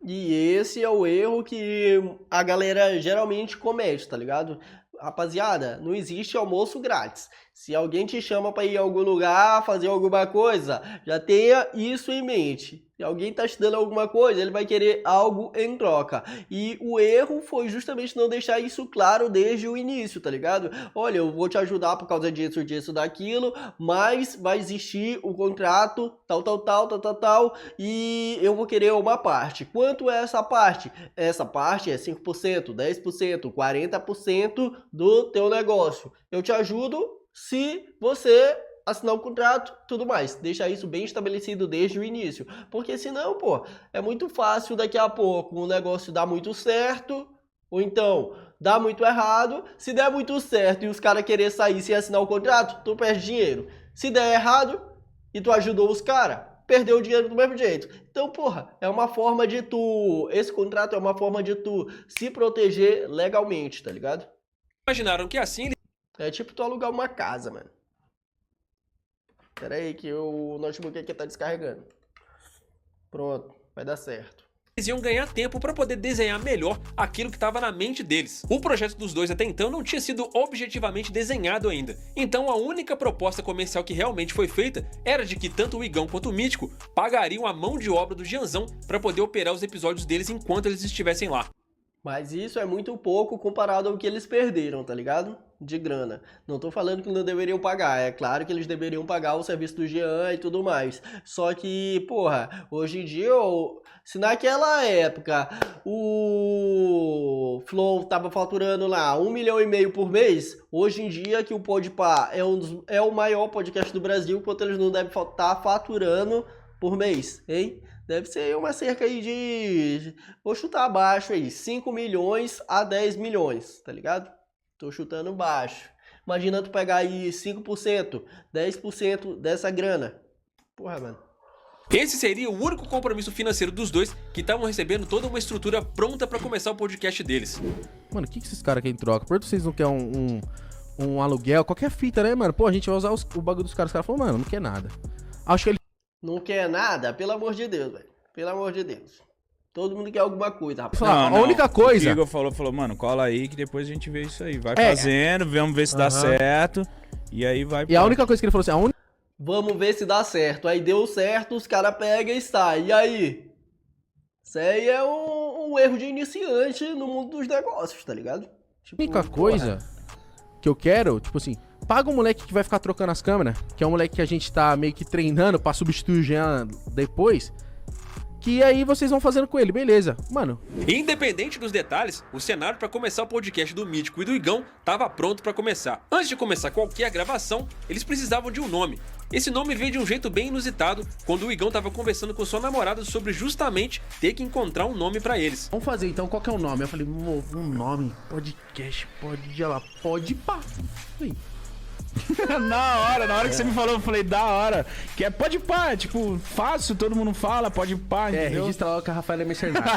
A: E esse é o erro que a galera geralmente comete, tá ligado? Rapaziada, não existe almoço grátis. Se alguém te chama pra ir a algum lugar, fazer alguma coisa, já tenha isso em mente. Se alguém tá te dando alguma coisa, ele vai querer algo em troca. E o erro foi justamente não deixar isso claro desde o início, tá ligado? Olha, eu vou te ajudar por causa disso, daquilo, mas vai existir o contrato, tal, e eu vou querer uma parte. Quanto é essa parte? Essa parte é 5%, 10%, 40% do teu negócio. Eu te ajudo se você assinar um contrato, tudo mais. Deixa isso bem estabelecido desde o início. Porque senão, pô, é muito fácil daqui a pouco o negócio dar muito certo, ou então dá muito errado. Se der muito certo e os caras querer sair sem assinar o contrato, tu perde dinheiro. Se der errado e tu ajudou os caras, perdeu o dinheiro do mesmo jeito. Então, porra, é uma forma de tu... Esse contrato é uma forma de tu se proteger legalmente, tá ligado?
G: Imaginaram que assim...
A: É tipo tu alugar uma casa, mano. Pera aí que o notebook aqui tá descarregando. Pronto, vai dar certo.
G: Eles iam ganhar tempo para poder desenhar melhor aquilo que estava na mente deles. O projeto dos dois até então não tinha sido objetivamente desenhado ainda. Então a única proposta comercial que realmente foi feita era de que tanto o Igão quanto o Mítico pagariam a mão de obra do Gianzão para poder operar os episódios deles enquanto eles estivessem lá.
A: Mas isso é muito pouco comparado ao que eles perderam, tá ligado? De grana. Não tô falando que não deveriam pagar. É claro que eles deveriam pagar o serviço do Jean e tudo mais. Só que, porra, hoje em dia, se naquela época o Flow tava faturando lá 1,5 milhão por mês, hoje em dia que o Podpah é o maior podcast do Brasil, quanto eles não devem estar faturando por mês, hein? Deve ser uma cerca aí de... Vou chutar baixo aí, 5 milhões a 10 milhões, tá ligado? Tô chutando baixo. Imagina tu pegar aí 5%, 10% dessa grana. Porra, mano.
G: Esse seria o único compromisso financeiro dos dois que estavam recebendo toda uma estrutura pronta pra começar o podcast deles.
C: Mano, o que esses caras querem em troca? Por que vocês não querem um aluguel, qualquer fita, né, mano? Pô, a gente vai usar o bagulho dos caras. Os caras falaram, mano, não quer nada. Acho que ele...
A: Não quer nada? Pelo amor de Deus, velho. Pelo amor de Deus. Todo mundo quer alguma coisa, rapaz.
C: Não, a única coisa...
L: O Igor falou, mano, cola aí que depois a gente vê isso aí. Vai fazendo, vamos ver se dá certo. E aí vai...
C: E a única coisa que ele falou assim...
A: Vamos ver se dá certo. Aí deu certo, os caras pegam e saem. E aí? Isso aí é um erro de iniciante no mundo dos negócios, tá ligado?
C: Tipo, a única coisa que eu quero, tipo assim... Paga um moleque que vai ficar trocando as câmeras, que é um moleque que a gente tá meio que treinando pra substituir o Jean depois. Que aí vocês vão fazendo com ele, beleza. Mano.
G: Independente dos detalhes, o cenário para começar o podcast do Mítico e do Igão tava pronto para começar. Antes de começar qualquer gravação, eles precisavam de um nome. Esse nome veio de um jeito bem inusitado, quando o Igão tava conversando com sua namorada sobre justamente ter que encontrar um nome pra eles.
C: Vamos fazer então, qual que é o nome? Eu falei, um nome, podcast, pode pá. Aí.
H: Na hora que você me falou, eu falei, da hora. Que é pode pá, tipo, fácil, todo mundo fala, pode pá, entendeu?
C: Registra logo que a Rafaela é mercenária.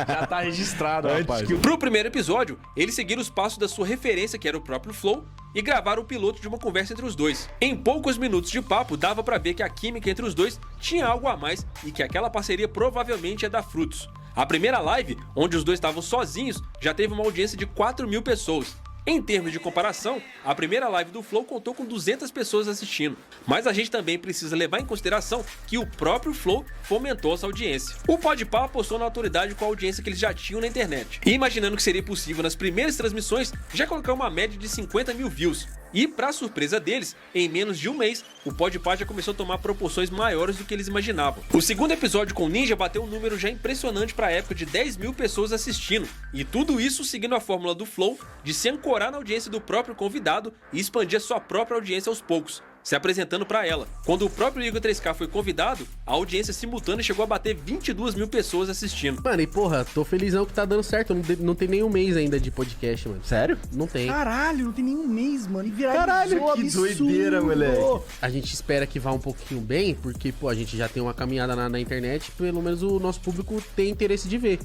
H: Já tá registrado, rapaz.
G: Pro primeiro episódio, eles seguiram os passos da sua referência, que era o próprio Flow, e gravaram o piloto de uma conversa entre os dois. Em poucos minutos de papo, dava pra ver que a química entre os dois tinha algo a mais e que aquela parceria provavelmente ia dar frutos. A primeira live, onde os dois estavam sozinhos, já teve uma audiência de 4.000 pessoas. Em termos de comparação, a primeira live do Flow contou com 200 pessoas assistindo, mas a gente também precisa levar em consideração que o próprio Flow fomentou essa audiência. O Podpah apostou na autoridade com a audiência que eles já tinham na internet, e imaginando que seria possível nas primeiras transmissões já colocar uma média de 50 mil views. E, pra surpresa deles, em menos de um mês, o Podpah já começou a tomar proporções maiores do que eles imaginavam. O segundo episódio com o Ninja bateu um número já impressionante pra época de 10 mil pessoas assistindo, e tudo isso seguindo a fórmula do Flow de se ancorar na audiência do próprio convidado e expandir a sua própria audiência aos poucos, se apresentando pra ela. Quando o próprio Igor 3K foi convidado, a audiência simultânea chegou a bater 22 mil pessoas assistindo.
C: Mano, e porra, tô felizão que tá dando certo. Não tem nem um mês ainda de podcast, mano.
E: Sério?
C: Não tem.
E: Caralho, não tem nenhum mês, mano. E
C: Caralho,
E: que
C: absurdo.
E: doideira, moleque.
C: A gente espera que vá um pouquinho bem, porque, pô, a gente já tem uma caminhada na internet, pelo menos o nosso público tem interesse de ver.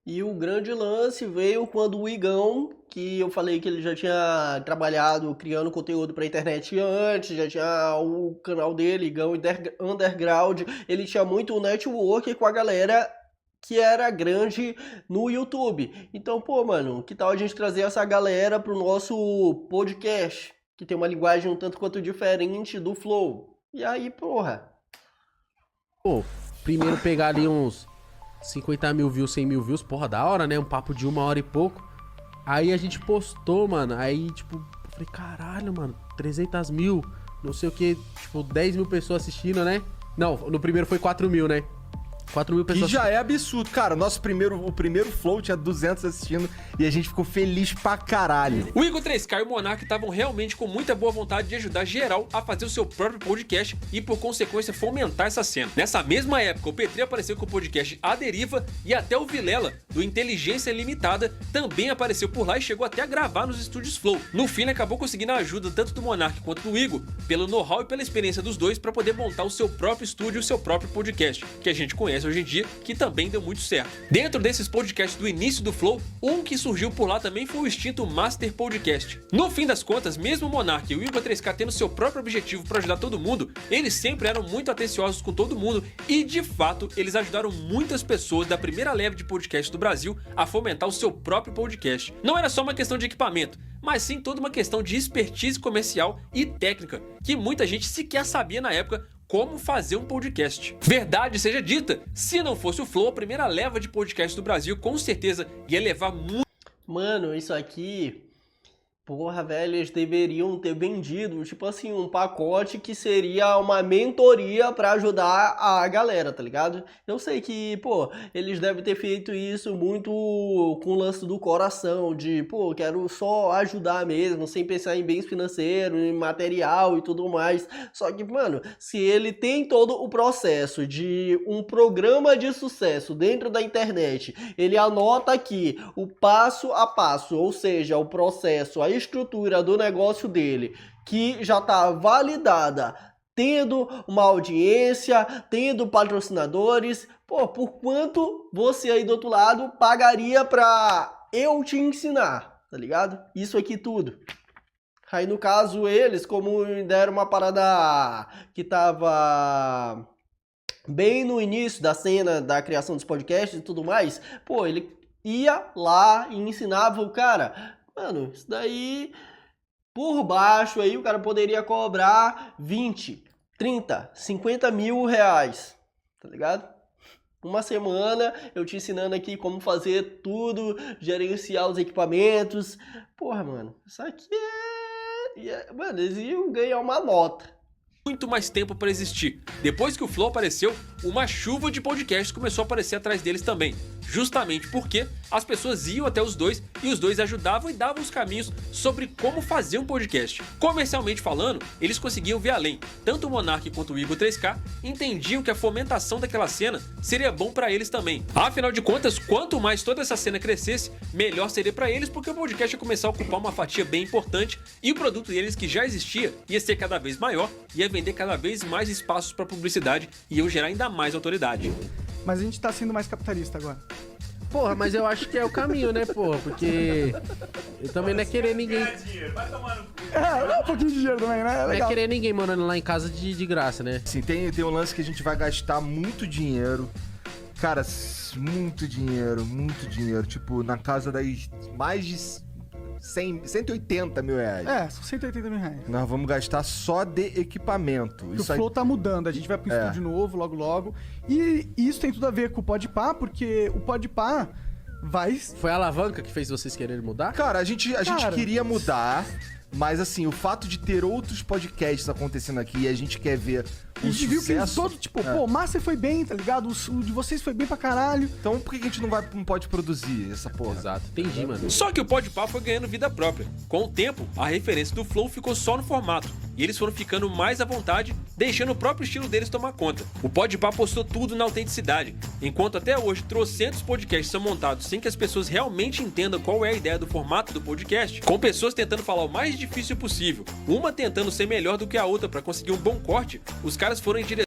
A: E o grande lance veio quando o Igão, que eu falei que ele já tinha trabalhado criando conteúdo pra internet antes, já tinha o canal dele, Igão Underground, ele tinha muito network com a galera que era grande no YouTube. Então, pô, mano, que tal a gente trazer essa galera pro nosso podcast, que tem uma linguagem um tanto quanto diferente do Flow? E aí, porra.
C: Pô, primeiro pegar ali uns 50 mil views, 100 mil views, porra, da hora, né? Um papo de 1 hora e pouco. Aí a gente postou, mano, aí, tipo, eu falei, caralho, mano, 300 mil, não sei o que, tipo, 10 mil pessoas assistindo, né? Não, no primeiro foi 4 mil, né? 4 mil pessoas.
D: Que já é absurdo, cara. O primeiro Flow tinha 200 assistindo e a gente ficou feliz pra caralho.
G: O Igor 3K e o Monark estavam realmente com muita boa vontade de ajudar geral a fazer o seu próprio podcast e, por consequência, fomentar essa cena. Nessa mesma época, o Petri apareceu com o podcast A Deriva e até o Vilela, do Inteligência Limitada, também apareceu por lá e chegou até a gravar nos estúdios Flow. No fim, ele acabou conseguindo a ajuda tanto do Monark quanto do Igor, pelo know-how e pela experiência dos dois para poder montar o seu próprio estúdio e o seu próprio podcast, que a gente conhece hoje em dia, que também deu muito certo. Dentro desses podcasts do início do Flow, um que surgiu por lá também foi o extinto Master Podcast. No fim das contas, mesmo o Monark e o Igor 3K tendo seu próprio objetivo para ajudar todo mundo, eles sempre eram muito atenciosos com todo mundo e, de fato, eles ajudaram muitas pessoas da primeira leva de podcast do Brasil a fomentar o seu próprio podcast. Não era só uma questão de equipamento, mas sim toda uma questão de expertise comercial e técnica, que muita gente sequer sabia na época como fazer um podcast. Verdade seja dita, se não fosse o Flow, a primeira leva de podcast do Brasil com certeza ia levar muito...
A: Mano, isso aqui... Porra, velho, eles deveriam ter vendido, tipo assim, um pacote que seria uma mentoria pra ajudar a galera, tá ligado? Eu sei que, pô, eles devem ter feito isso muito com o lance do coração, de, pô, quero só ajudar mesmo, sem pensar em bens financeiros, em material e tudo mais. Só que, mano, se ele tem todo o processo de um programa de sucesso dentro da internet, ele anota aqui o passo a passo, ou seja, o processo, a estrutura do negócio dele, que já está validada, tendo uma audiência, tendo patrocinadores, pô, por quanto você aí do outro lado pagaria pra eu te ensinar, tá ligado? Isso aqui tudo. Aí no caso eles, como deram uma parada que tava bem no início da cena da criação dos podcasts e tudo mais, pô, ele ia lá e ensinava o cara... Mano, isso daí, por baixo aí, o cara poderia cobrar 20, 30, 50 mil reais, tá ligado? Uma semana eu te ensinando aqui como fazer tudo, gerenciar os equipamentos. Porra, mano, isso aqui mano, eles iam ganhar uma nota.
G: muito mais tempo para existir. Depois que o Flow apareceu, uma chuva de podcasts começou a aparecer atrás deles também. Justamente porque as pessoas iam até os dois e os dois ajudavam e davam os caminhos sobre como fazer um podcast. Comercialmente falando, eles conseguiam ver além. Tanto o Monark quanto o Igor 3K entendiam que a fomentação daquela cena seria bom para eles também. Afinal de contas, quanto mais toda essa cena crescesse, melhor seria para eles, porque o podcast ia começar a ocupar uma fatia bem importante e o produto deles que já existia ia ser cada vez maior, ia vender cada vez mais espaços para publicidade e ia gerar ainda mais autoridade.
E: Mas a gente tá sendo mais capitalista agora.
C: Porra, mas eu acho que é o caminho, né, porra? Porque eu também não é querer ninguém...
E: Dá um pouquinho de dinheiro também, né?
C: Não é querer ninguém morando lá em casa de graça, né?
D: Sim, tem um lance que a gente vai gastar muito dinheiro. Cara, muito dinheiro. Tipo, na casa das mais de 180 mil reais.
E: São 180 mil reais.
D: Nós vamos gastar só de equipamento.
E: O Flow tá mudando, a gente vai pro estúdio novo logo. E isso tem tudo a ver com o Podpah, porque o Podpah vai...
C: Foi a alavanca que fez vocês quererem mudar?
D: Cara, a gente queria mudar, mas assim, o fato de ter outros podcasts acontecendo aqui e a gente quer ver
E: a gente viu que todo, tipo, pô, o Master foi bem, tá ligado? O de vocês foi bem pra caralho.
D: Então por que a gente não pode produzir essa porra?
C: Exato, entendi, mano.
G: Só que o Podpah foi ganhando vida própria. Com o tempo, a referência do Flow ficou só no formato, e eles foram ficando mais à vontade, deixando o próprio estilo deles tomar conta. O Podpah postou tudo na autenticidade, enquanto até hoje trocentos podcasts são montados sem que as pessoas realmente entendam qual é a ideia do formato do podcast, com pessoas tentando falar o mais difícil possível, uma tentando ser melhor do que a outra pra conseguir um bom corte, os caras foram em direção...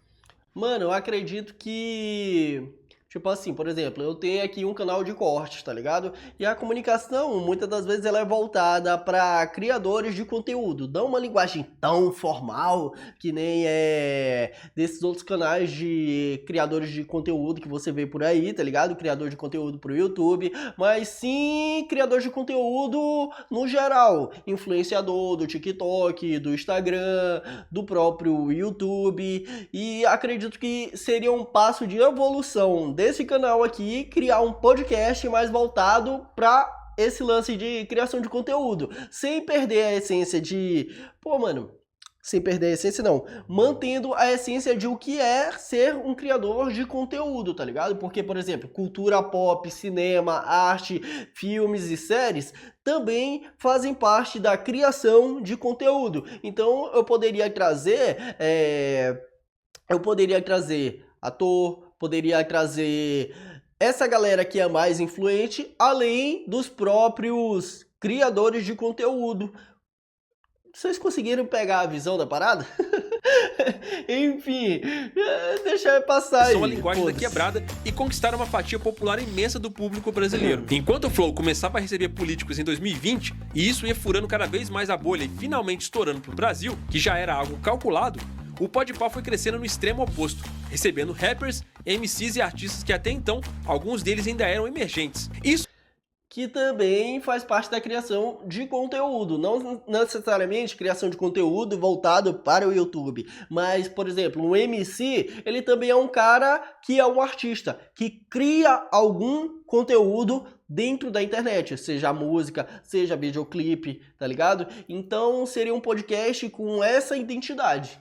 A: Mano, eu acredito que... Tipo assim, por exemplo, eu tenho aqui um canal de cortes, tá ligado? E a comunicação, muitas das vezes, ela é voltada para criadores de conteúdo. Não uma linguagem tão formal que nem é desses outros canais de criadores de conteúdo que você vê por aí, tá ligado? Criador de conteúdo pro YouTube, mas sim criador de conteúdo no geral. Influenciador do TikTok, do Instagram, do próprio YouTube. E acredito que seria um passo de evolução desse canal aqui, criar um podcast mais voltado para esse lance de criação de conteúdo, sem perder a essência de... Pô, mano, sem perder a essência não, mantendo a essência de o que é ser um criador de conteúdo, tá ligado? Porque, por exemplo, cultura pop, cinema, arte, filmes e séries também fazem parte da criação de conteúdo. Então, eu poderia trazer ator, poderia trazer essa galera que é mais influente, além dos próprios criadores de conteúdo. Vocês conseguiram pegar a visão da parada? Enfim, deixa eu passar aí.
G: São a linguagem da quebrada e conquistaram uma fatia popular imensa do público brasileiro. Enquanto o Flow começava a receber políticos em 2020, e isso ia furando cada vez mais a bolha e finalmente estourando pro Brasil, que já era algo calculado, o Podpah foi crescendo no extremo oposto, recebendo rappers, MCs e artistas que até então, alguns deles ainda eram emergentes. Isso
A: que também faz parte da criação de conteúdo, não necessariamente criação de conteúdo voltado para o YouTube, mas, por exemplo, um MC, ele também é um cara que é um artista, que cria algum conteúdo dentro da internet, seja música, seja videoclipe, tá ligado? Então seria um podcast com essa identidade.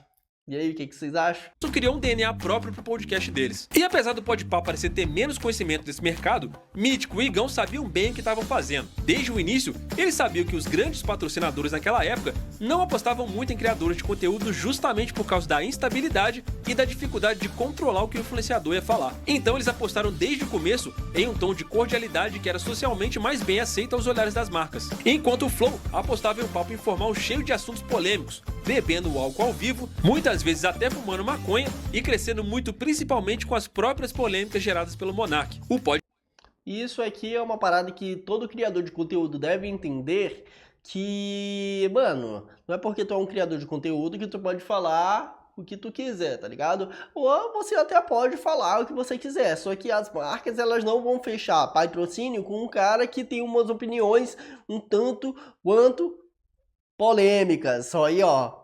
A: E aí, o que vocês acham?
G: Criou um DNA próprio pro podcast deles. E apesar do Podpah parecer ter menos conhecimento desse mercado, Mítico e Igão sabiam bem o que estavam fazendo. Desde o início, eles sabiam que os grandes patrocinadores naquela época não apostavam muito em criadores de conteúdo justamente por causa da instabilidade e da dificuldade de controlar o que o influenciador ia falar. Então eles apostaram desde o começo em um tom de cordialidade que era socialmente mais bem aceito aos olhares das marcas. Enquanto o Flow apostava em um papo informal cheio de assuntos polêmicos, bebendo o álcool ao vivo, muitas vezes até fumando maconha e crescendo muito principalmente com as próprias polêmicas geradas pelo Monark.
A: Isso aqui é uma parada que todo criador de conteúdo deve entender que, mano, não é porque tu é um criador de conteúdo que tu pode falar o que tu quiser, tá ligado? Ou você até pode falar o que você quiser, só que as marcas, elas não vão fechar patrocínio com um cara que tem umas opiniões um tanto quanto polêmicas. Só aí, ó,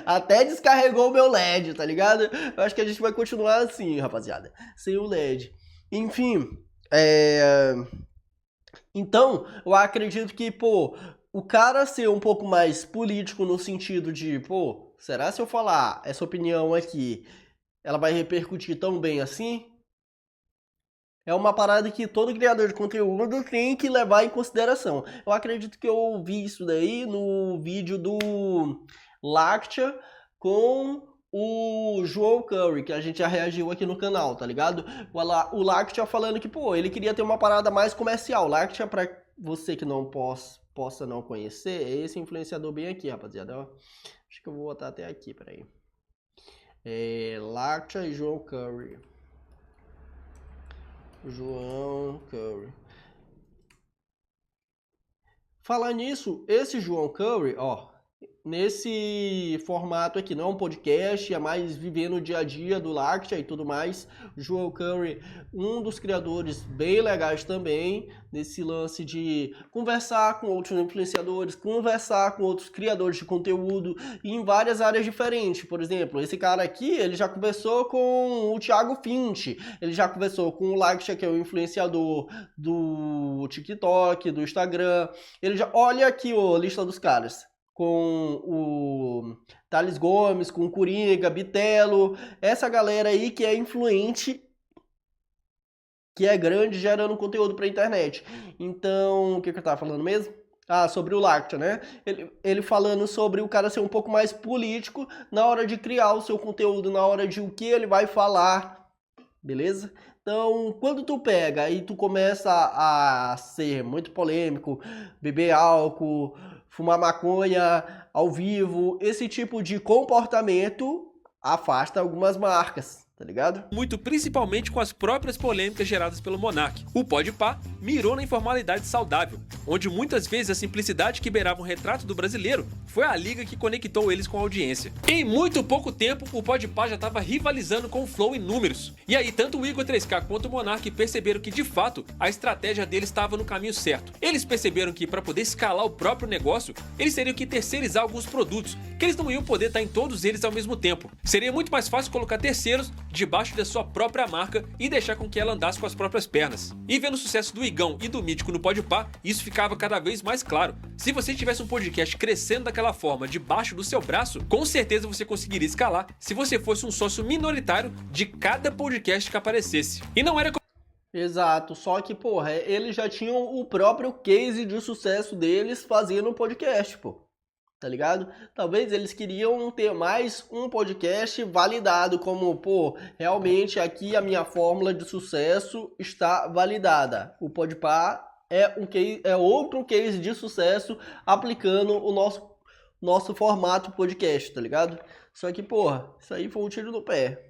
A: até descarregou o meu LED, tá ligado? Eu acho que a gente vai continuar assim, rapaziada, sem o LED. Enfim, então, eu acredito que, pô, o cara ser um pouco mais político no sentido de, pô, será se eu falar essa opinião aqui, ela vai repercutir tão bem assim? É uma parada que todo criador de conteúdo tem que levar em consideração. Eu acredito que eu vi isso daí no vídeo do Lactia com o Joel Curry, que a gente já reagiu aqui no canal, tá ligado? O Lactia falando que, pô, ele queria ter uma parada mais comercial. Lactia, pra você que não possa não conhecer, é esse influenciador bem aqui, rapaziada. Acho que eu vou botar até aqui, peraí. Lactia e Joel Curry. João Curry. Falar nisso, esse João Curry, ó, nesse formato aqui, não é um podcast, é mais vivendo o dia a dia do Lactia e tudo mais. João Curry, um dos criadores bem legais também, nesse lance de conversar com outros influenciadores, conversar com outros criadores de conteúdo em várias áreas diferentes. Por exemplo, esse cara aqui, ele já conversou com o Thiago Finch, ele já conversou com o Lactia, que é o influenciador do TikTok, do Instagram. Ele já, olha aqui a lista dos caras. Com o Thales Gomes, com o Coringa, Bitelo, essa galera aí que é influente, que é grande, gerando conteúdo pra internet. Então, o que eu tava falando mesmo? Sobre o Lactia, né? Ele falando sobre o cara ser um pouco mais político na hora de criar o seu conteúdo, na hora de o que ele vai falar, beleza? Então, quando tu pega e tu começa a ser muito polêmico, beber álcool, fumar maconha ao vivo, esse tipo de comportamento afasta algumas marcas, tá ligado?
G: Muito principalmente com as próprias polêmicas geradas pelo Monark. O Podpah mirou na informalidade saudável, onde muitas vezes a simplicidade que beirava um retrato do brasileiro foi a liga que conectou eles com a audiência. Em muito pouco tempo, o Podpah já estava rivalizando com o Flow em números. E aí, tanto o Igor 3K quanto o Monark perceberam que, de fato, a estratégia deles estava no caminho certo. Eles perceberam que, para poder escalar o próprio negócio, eles teriam que terceirizar alguns produtos, que eles não iam poder estar em todos eles ao mesmo tempo. Seria muito mais fácil colocar terceiros debaixo da sua própria marca e deixar com que ela andasse com as próprias pernas. E vendo o sucesso do Igão e do Mítico no Podpah, isso ficava cada vez mais claro. Se você tivesse um podcast crescendo daquela forma, debaixo do seu braço, com certeza você conseguiria escalar se você fosse um sócio minoritário de cada podcast que aparecesse. E não era...
A: Exato, só que, porra, eles já tinham o próprio case de sucesso deles fazendo um podcast, pô. Tá ligado? Talvez eles queriam ter mais um podcast validado, como, pô, realmente aqui a minha fórmula de sucesso está validada. O Podpah é outro case de sucesso aplicando o nosso formato podcast, tá ligado? Só que, porra, isso aí foi um tiro no pé.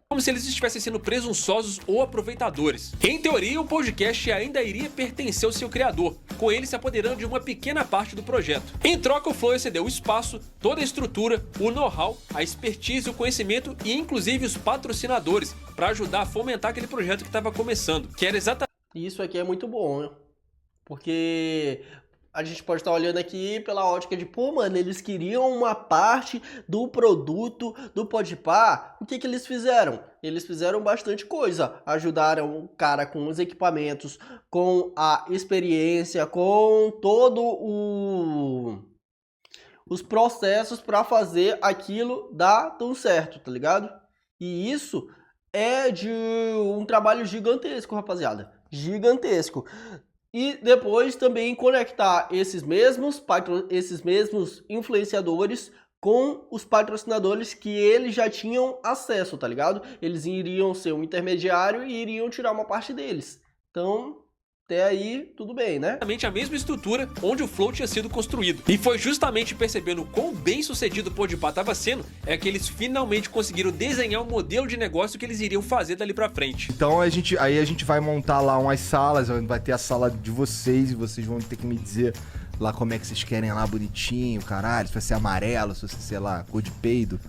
G: Como se eles estivessem sendo presunçosos ou aproveitadores. Em teoria, o podcast ainda iria pertencer ao seu criador, com ele se apoderando de uma pequena parte do projeto. Em troca, o Flow cedeu o espaço, toda a estrutura, o know-how, a expertise, o conhecimento e inclusive os patrocinadores para ajudar a fomentar aquele projeto que estava começando, que era exatamente...
A: Isso aqui é muito bom, né? Porque a gente pode estar olhando aqui pela ótica de, pô, mano, eles queriam uma parte do produto do Podpah. O que eles fizeram? Eles fizeram bastante coisa. Ajudaram o cara com os equipamentos, com a experiência, com os processos para fazer aquilo dar tão certo, tá ligado? E isso é de um trabalho gigantesco, rapaziada. Gigantesco. E depois também conectar esses mesmos influenciadores com os patrocinadores que eles já tinham acesso, tá ligado? Eles iriam ser um intermediário e iriam tirar uma parte deles. Então, até aí, tudo bem, né?
G: Exatamente a mesma estrutura onde o Flow tinha sido construído. E foi justamente percebendo o quão bem sucedido o Podpah estava sendo, é que eles finalmente conseguiram desenhar um modelo de negócio que eles iriam fazer dali pra frente.
J: Então aí a gente vai montar lá umas salas, vai ter a sala de vocês e vocês vão ter que me dizer lá como é que vocês querem lá bonitinho, caralho, se vai ser amarelo, se vai ser, sei lá, cor de peido.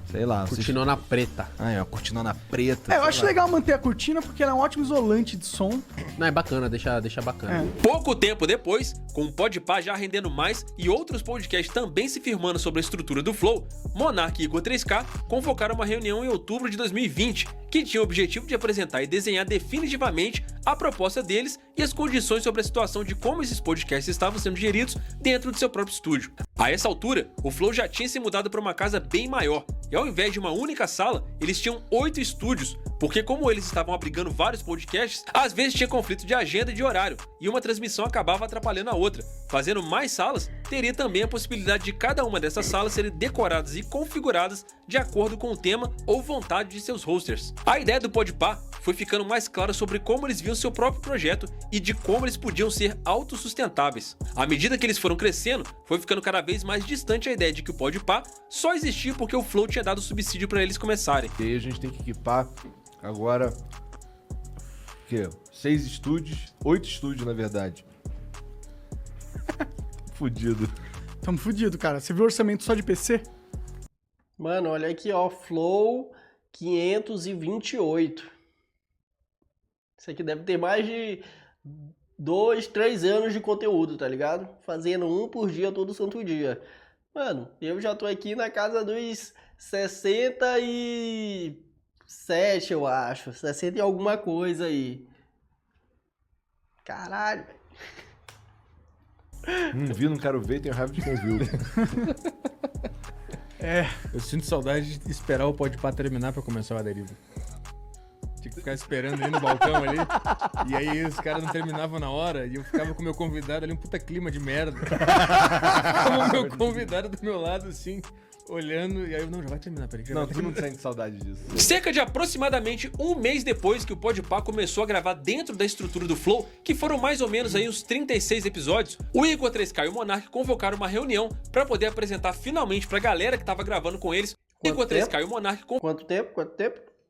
J: Sei lá.
C: Cortinona preta.
J: Ó, cortinona preta.
E: Eu acho legal manter a cortina porque ela é um ótimo isolante de som.
C: Não, é bacana, deixa bacana.
G: Pouco tempo depois, com o Podpah já rendendo mais e outros podcasts também se firmando sobre a estrutura do Flow, Monark e Igor 3K convocaram uma reunião em outubro de 2020 que tinha o objetivo de apresentar e desenhar definitivamente a proposta deles e as condições sobre a situação de como esses podcasts estavam sendo geridos dentro de seu próprio estúdio. A essa altura, o Flow já tinha se mudado para uma casa bem maior, e ao invés de uma única sala, eles tinham 8 estúdios, porque como eles estavam abrigando vários podcasts, às vezes tinha conflito de agenda e de horário, e uma transmissão acabava atrapalhando a outra. Fazendo mais salas, teria também a possibilidade de cada uma dessas salas serem decoradas e configuradas de acordo com o tema ou vontade de seus hosters. A ideia do Podpah foi ficando mais clara sobre como eles viam seu próprio projeto e de como eles podiam ser autossustentáveis. À medida que eles foram crescendo, foi ficando cada vez mais distante a ideia de que o Podpah só existia porque o Flow tinha dado subsídio para eles começarem.
O: E aí a gente tem que equipar agora, o quê? 6 estúdios, 8 estúdios na verdade. Fudido.
E: Tamo fudido, cara. Você viu o orçamento só de PC?
A: Mano, olha aqui, ó, Flow 528. Isso aqui deve ter mais de 2, 3 anos de conteúdo, tá ligado? Fazendo um por dia, todo santo dia. Mano, eu já tô aqui na casa dos 67, eu acho. 60 e alguma coisa aí. Caralho, velho.
O: Não vi, não quero ver, tenho raiva de quem viu.
P: Eu sinto saudade de esperar o Podpah terminar pra começar o A Deriva. Tinha que ficar esperando ali no balcão ali. E aí os caras não terminavam na hora. E eu ficava com o meu convidado ali, um puta clima de merda. Como o meu convidado do meu lado, assim, olhando. E aí eu, não, já vai terminar, peraí.
O: Não, todo mundo sente saudade disso.
G: Cerca de aproximadamente um mês depois que o Podpah começou a gravar dentro da estrutura do Flow, que foram mais ou menos aí uns 36 episódios, o Igor 3K e o Monark convocaram uma reunião pra poder apresentar finalmente pra galera que tava gravando com eles. Igor 3K e o Monark
A: Quanto tempo?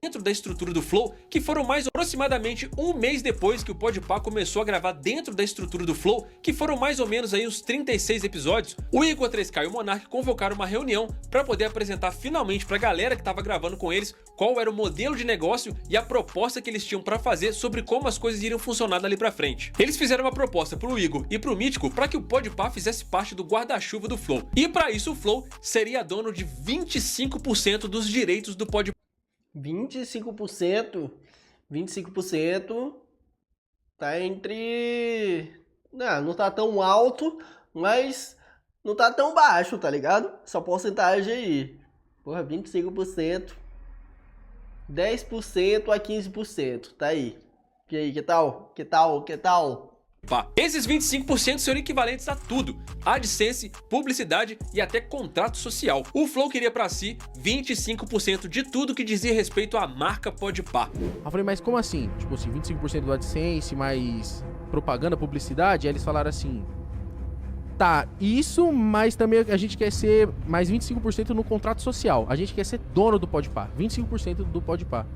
G: dentro da estrutura do Flow, que foram mais aproximadamente um mês depois que o Podpah começou a gravar dentro da estrutura do Flow, que foram mais ou menos aí uns 36 episódios, o Igor 3K e o Monark convocaram uma reunião para poder apresentar finalmente pra galera que tava gravando com eles qual era o modelo de negócio e a proposta que eles tinham para fazer sobre como as coisas iriam funcionar dali pra frente. Eles fizeram uma proposta pro Igor e pro Mítico para que o Podpah fizesse parte do guarda-chuva do Flow, e para isso o Flow seria dono de 25% dos direitos do Podpah.
A: 25%? 25% tá entre... Não tá tão alto, mas não tá tão baixo, tá ligado? Essa porcentagem aí. Porra, 25%. 10% a 15%. Tá aí. E aí, que tal? Que tal?
G: Esses 25% seriam equivalentes a tudo: AdSense, publicidade e até contrato social. O Flow queria pra si 25% de tudo que dizia respeito à marca Podpah.
C: Eu falei, mas como assim? Tipo assim, 25% do AdSense, mais propaganda, publicidade? Aí eles falaram assim, tá, isso, mas também a gente quer ser mais 25% no contrato social. A gente quer ser dono do Podpah, 25% do Podpah.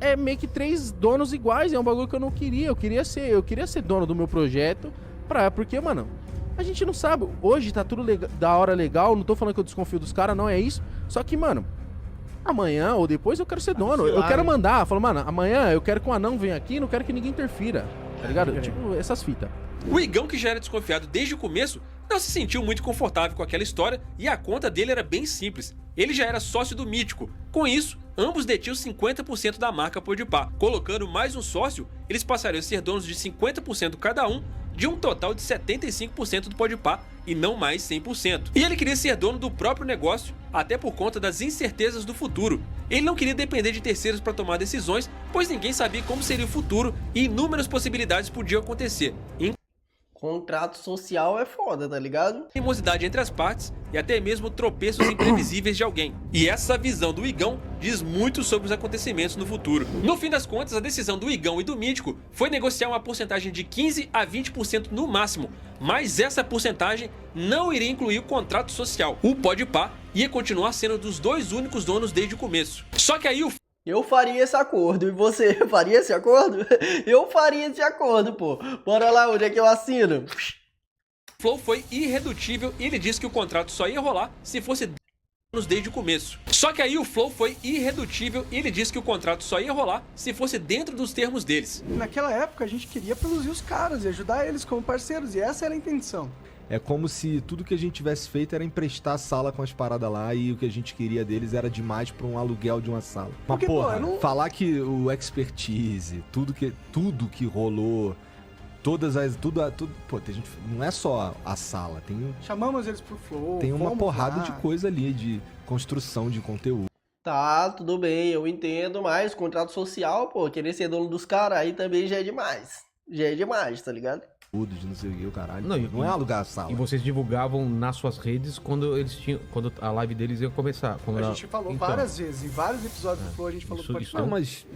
C: É meio que 3 donos iguais, é um bagulho que eu não queria. Eu queria ser dono do meu projeto, porque, mano, a gente não sabe. Hoje tá tudo da hora legal, não tô falando que eu desconfio dos caras, não é isso. Só que, mano, amanhã ou depois eu quero ser dono. Eu quero mandar, eu falo, mano, amanhã eu quero que o anão venha aqui, não quero que ninguém interfira, tá ligado? Tipo, essas fitas.
G: O Igão, que já era desconfiado desde o começo, não se sentiu muito confortável com aquela história e a conta dele era bem simples. Ele já era sócio do Mítico. Com isso, ambos detinham 50% da marca Podpah. Colocando mais um sócio, eles passariam a ser donos de 50% cada um, de um total de 75% do Podpah e não mais 100%. E ele queria ser dono do próprio negócio, até por conta das incertezas do futuro. Ele não queria depender de terceiros para tomar decisões, pois ninguém sabia como seria o futuro e inúmeras possibilidades podiam acontecer.
A: Contrato social é foda, tá ligado?
G: Animosidade entre as partes e até mesmo tropeços imprevisíveis de alguém. E essa visão do Igão diz muito sobre os acontecimentos no futuro. No fim das contas, a decisão do Igão e do Mítico foi negociar uma porcentagem de 15% a 20% no máximo, mas essa porcentagem não iria incluir o contrato social. O Podpah ia continuar sendo dos 2 únicos donos desde o começo. Só que aí
A: eu faria esse acordo, e você faria esse acordo? Eu faria esse acordo, pô. Bora lá, onde é que eu assino?
G: Flow foi irredutível e ele disse que o contrato só ia rolar se fosse donos desde o começo. Só que aí o Flow foi irredutível e ele disse que o contrato só ia rolar se fosse dentro dos termos deles.
E: Naquela época a gente queria produzir os caras e ajudar eles como parceiros, e essa era a intenção.
D: É como se tudo que a gente tivesse feito era emprestar a sala com as paradas lá e o que a gente queria deles era demais pra um aluguel de uma sala. Mas,
E: Porque,
D: porra,
E: pô,
D: falar que o expertise, tudo que rolou, todas as... Tudo, pô, tem gente, não é só a sala,
E: Chamamos eles pro Flow.
D: tem uma
E: fomos
D: porrada
E: lá.
D: de coisa ali, de construção de conteúdo.
A: Tá, tudo bem, eu entendo, mas contrato social, pô, querer ser dono dos caras aí também já é demais. Já é demais, tá ligado?
D: De não sei o que, o caralho.
M: Não
D: é alugar a sala.
M: E vocês divulgavam nas suas redes quando a live deles ia começar.
E: A gente falou várias vezes, em vários episódios do Flow a gente falou do Podpah.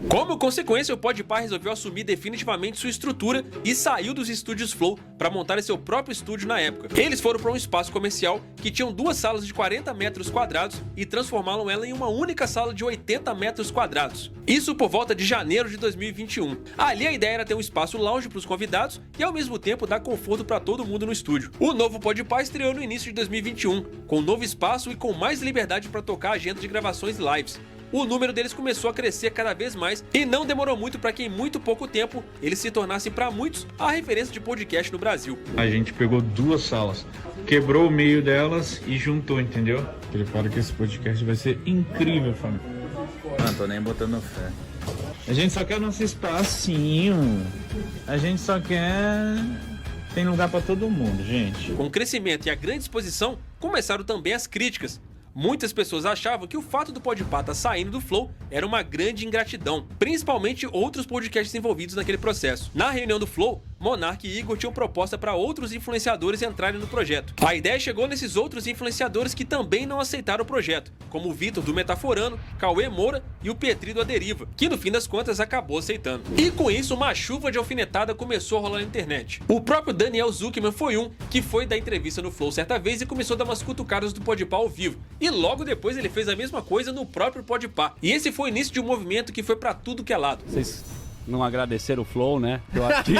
G: Como consequência, o Podpah resolveu assumir definitivamente sua estrutura e saiu dos estúdios Flow para montar seu próprio estúdio na época. Eles foram para um espaço comercial que tinham 2 salas de 40 metros quadrados e transformaram ela em uma única sala de 80 metros quadrados. Isso por volta de janeiro de 2021. Ali a ideia era ter um espaço lounge para os convidados e ao mesmo tempo dar conforto para todo mundo no estúdio. O novo Podpah estreou no início de 2021, com um novo espaço e com mais liberdade para tocar a agenda de gravações e lives. O número deles começou a crescer cada vez mais e não demorou muito para que em muito pouco tempo eles se tornassem para muitos a referência de podcast no Brasil.
Q: A gente pegou 2 salas, quebrou o meio delas e juntou, entendeu? Prepara que esse podcast vai ser incrível, família.
R: Não tô nem botando fé.
Q: A gente só quer nosso espacinho. A gente só quer... Tem lugar pra todo mundo, gente.
G: Com o crescimento e a grande exposição, começaram também as críticas. Muitas pessoas achavam que o fato do Podpah estar saindo do Flow era uma grande ingratidão, principalmente outros podcasts envolvidos naquele processo. Na reunião do Flow, Monark e Igor tinham proposta para outros influenciadores entrarem no projeto. A ideia chegou nesses outros influenciadores que também não aceitaram o projeto, como o Vitor do Metaforando, Cauê Moura e o Petri do Aderiva, que no fim das contas acabou aceitando. E com isso, uma chuva de alfinetada começou a rolar na internet. O próprio Daniel Zuckerman foi um que foi dar entrevista no Flow certa vez e começou a dar umas cutucadas do Podpah ao vivo. E logo depois ele fez a mesma coisa no próprio Podpah. E esse foi o início de um movimento que foi pra tudo que é lado.
S: Vocês não agradeceram o Flow, né? Eu acho que...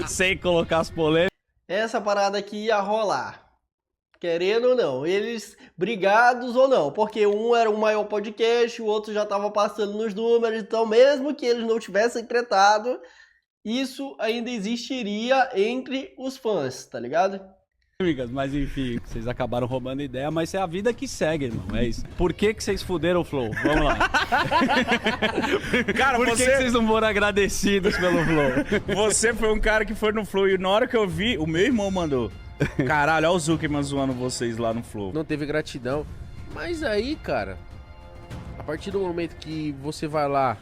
S: Sem colocar as polêmicas.
A: Essa parada aqui ia rolar. Querendo ou não. Eles brigados ou não. Porque um era o maior podcast, o outro já tava passando nos números. Então mesmo que eles não tivessem tretado, isso ainda existiria entre os fãs, tá ligado?
S: Mas enfim, vocês acabaram roubando ideia, mas é a vida que segue, irmão, é isso. Por que vocês fuderam o Flow? Vamos lá.
R: Cara,
S: Por que vocês não foram agradecidos pelo Flow?
R: Você foi um cara que foi no Flow e na hora que eu vi, o meu irmão mandou. Caralho, olha o Zuckerman zoando vocês lá no Flow.
C: Não teve gratidão. Mas aí, cara, a partir do momento que você vai lá,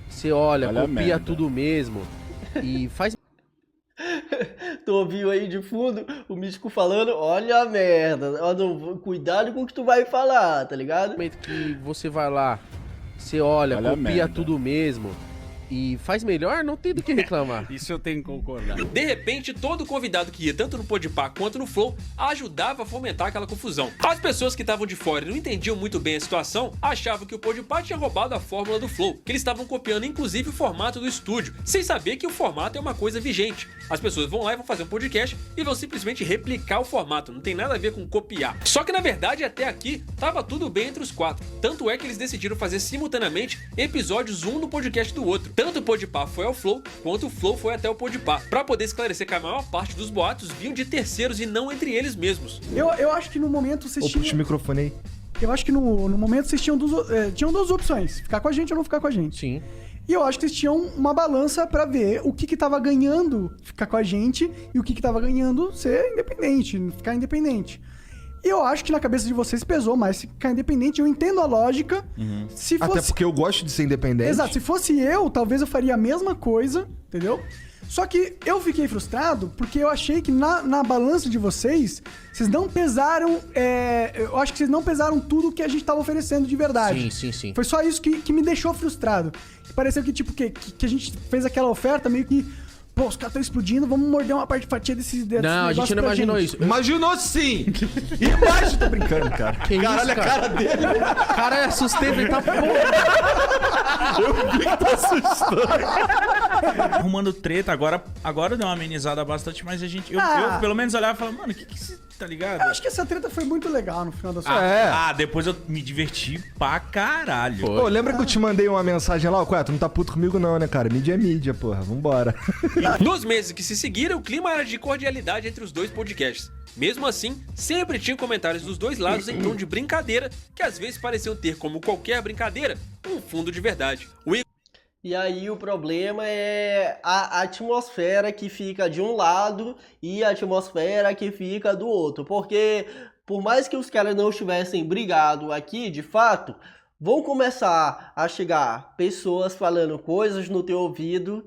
C: você olha copia tudo mesmo e faz...
A: Tu ouviu aí de fundo o Místico falando, olha a merda, cuidado com o que tu vai falar, tá ligado?
C: No momento que você vai lá, você olha copia tudo mesmo e faz melhor, não tem do que reclamar.
S: Isso eu tenho que concordar.
G: De repente, todo convidado que ia tanto no Podpah quanto no Flow ajudava a fomentar aquela confusão. As pessoas que estavam de fora e não entendiam muito bem a situação achavam que o Podpah tinha roubado a fórmula do Flow, que eles estavam copiando inclusive o formato do estúdio, sem saber que o formato é uma coisa vigente. As pessoas vão lá e vão fazer um podcast e vão simplesmente replicar o formato, não tem nada a ver com copiar. Só que na verdade até aqui tava tudo bem entre os 4, tanto é que eles decidiram fazer simultaneamente episódios um no podcast do outro. Tanto o Podpah foi ao Flow, quanto o Flow foi até o Podpah, pra poder esclarecer que a maior parte dos boatos vinham de terceiros e não entre eles mesmos.
E: Eu acho que no momento vocês tinham...
D: Puxa o microfone aí.
E: Eu acho que no momento vocês tinham duas opções, ficar com a gente ou não ficar com a gente.
C: Sim.
E: E eu acho que vocês tinham uma balança pra ver o que tava ganhando ficar com a gente e o que tava ganhando ser independente, ficar independente. E eu acho que na cabeça de vocês pesou mais ficar independente. Eu entendo a lógica. Se fosse...
D: Até porque eu gosto de ser independente.
E: Exato. Se fosse eu, talvez eu faria a mesma coisa, entendeu? Só que eu fiquei frustrado porque eu achei que na balança de vocês não pesaram... eu acho que vocês não pesaram tudo que a gente tava oferecendo de verdade.
C: Sim.
E: Foi só isso que me deixou frustrado. Pareceu que, tipo, que a gente fez aquela oferta meio que... Pô, os caras estão explodindo, vamos morder uma fatia desses dedos.
C: Não, a gente não imaginou isso.
D: Imaginou sim! Imagina, tô brincando, cara.
C: Que
D: Caralho,
C: isso,
D: a cara dele.
C: Cara, assustei, ele tá porra.
D: Eu vi que tá assustando.
R: Arrumando treta, agora deu uma amenizada bastante, mas a gente... Eu pelo menos olhava e falava, mano, o que tá ligado?
E: Eu acho que essa treta foi muito legal no final da sua
R: Depois eu me diverti pra caralho.
D: Pô, lembra que eu te mandei uma mensagem lá? Ué, tu não tá puto comigo não, né, cara? Mídia é mídia, porra. Vambora.
G: Nos meses que se seguiram, o clima era de cordialidade entre os dois podcasts. Mesmo assim, sempre tinha comentários dos dois lados em tom de brincadeira, que às vezes pareciam ter, como qualquer brincadeira, um fundo de verdade.
A: E aí o problema é a atmosfera que fica de um lado e a atmosfera que fica do outro. Porque por mais que os caras não estivessem brigado aqui, de fato, vão começar a chegar pessoas falando coisas no teu ouvido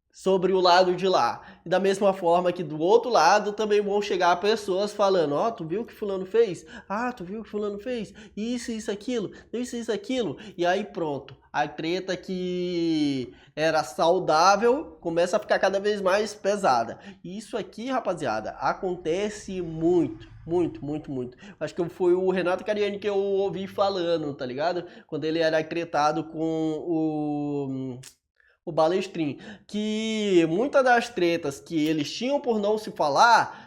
A: sobre o lado de lá. E da mesma forma que do outro lado também vão chegar pessoas falando, ó, tu viu o que fulano fez? Ah, tu viu o que fulano fez? Isso, aquilo, isso, aquilo. E aí pronto, a treta que era saudável começa a ficar cada vez mais pesada. E isso aqui, rapaziada, acontece muito. Muito. Acho que foi o Renato Cariani que eu ouvi falando, tá ligado? Quando ele era tretado com o Balestrin, que muitas das tretas que eles tinham por não se falar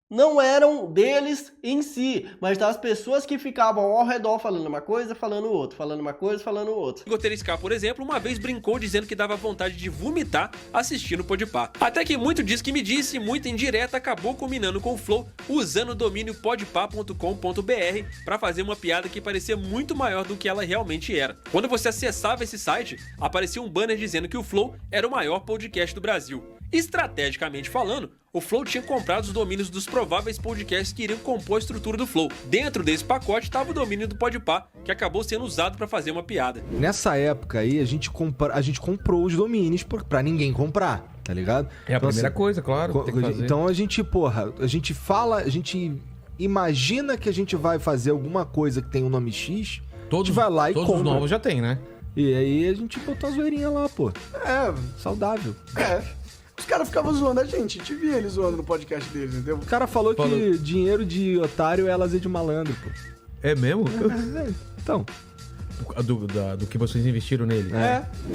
A: não eram deles em si, mas das pessoas que ficavam ao redor falando uma coisa, falando outra, falando uma coisa, falando outra.
G: Igor Terescar, por exemplo, uma vez brincou dizendo que dava vontade de vomitar assistindo o Podpah. Até que muito diz que me disse, muita indireta, acabou combinando com o Flow, usando o domínio podpah.com.br para fazer uma piada que parecia muito maior do que ela realmente era. Quando você acessava esse site, aparecia um banner dizendo que o Flow era o maior podcast do Brasil. Estrategicamente falando, o Flow tinha comprado os domínios dos prováveis podcasts que iriam compor a estrutura do Flow. Dentro desse pacote estava o domínio do Podpah, que acabou sendo usado para fazer uma piada.
D: Nessa época aí, a gente comprou os domínios pra ninguém comprar, tá ligado?
M: É a primeira coisa, claro. Tem que fazer.
D: Então a gente fala, a gente imagina que a gente vai fazer alguma coisa que tem um nome X, a gente vai lá e compra.
M: Todos os novos já tem, né?
D: E aí a gente botou a zoeirinha lá, pô. Saudável.
E: Os caras ficavam zoando a gente via eles zoando no podcast deles, entendeu?
D: O cara falou que dinheiro de otário é lazer de malandro, pô.
M: É mesmo?
D: Então.
M: Do que vocês investiram nele.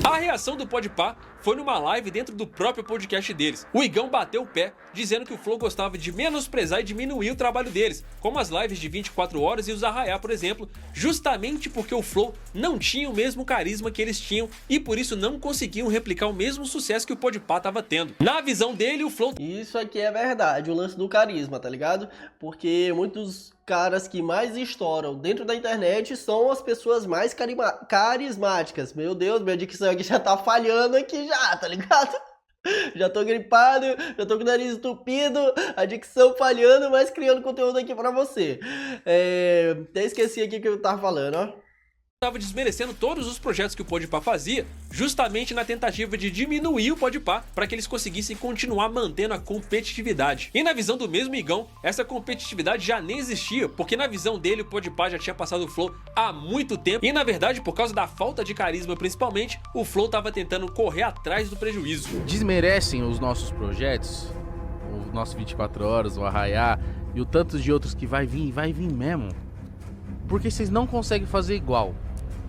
G: A reação do Podpah foi numa live dentro do próprio podcast deles. O Igão bateu o pé, dizendo que o Flow gostava de menosprezar e diminuir o trabalho deles, como as lives de 24 horas e os Arraiá, por exemplo, justamente porque o Flow não tinha o mesmo carisma que eles tinham e por isso não conseguiam replicar o mesmo sucesso que o Podpah tava tendo. Na visão dele, o Flow...
A: Isso aqui é verdade, o lance do carisma, tá ligado? Porque muitos caras que mais estouram dentro da internet são as pessoas mais carismáticas. Meu Deus, minha dicção aqui já tá falhando aqui já, tá ligado? Já tô gripado, já tô com o nariz entupido, a dicção falhando, mas criando conteúdo aqui pra você. Até esqueci aqui o que eu tava falando, ó.
G: Estava desmerecendo todos os projetos que o Podpah fazia, justamente na tentativa de diminuir o Podpah para que eles conseguissem continuar mantendo a competitividade. E na visão do mesmo Igão, essa competitividade já nem existia, porque na visão dele o Podpah já tinha passado o Flow há muito tempo, e na verdade, por causa da falta de carisma principalmente, o Flow estava tentando correr atrás do prejuízo.
C: Desmerecem os nossos projetos, o nosso 24 horas, o Arraiá e o tantos de outros que vai vir mesmo, porque vocês não conseguem fazer igual.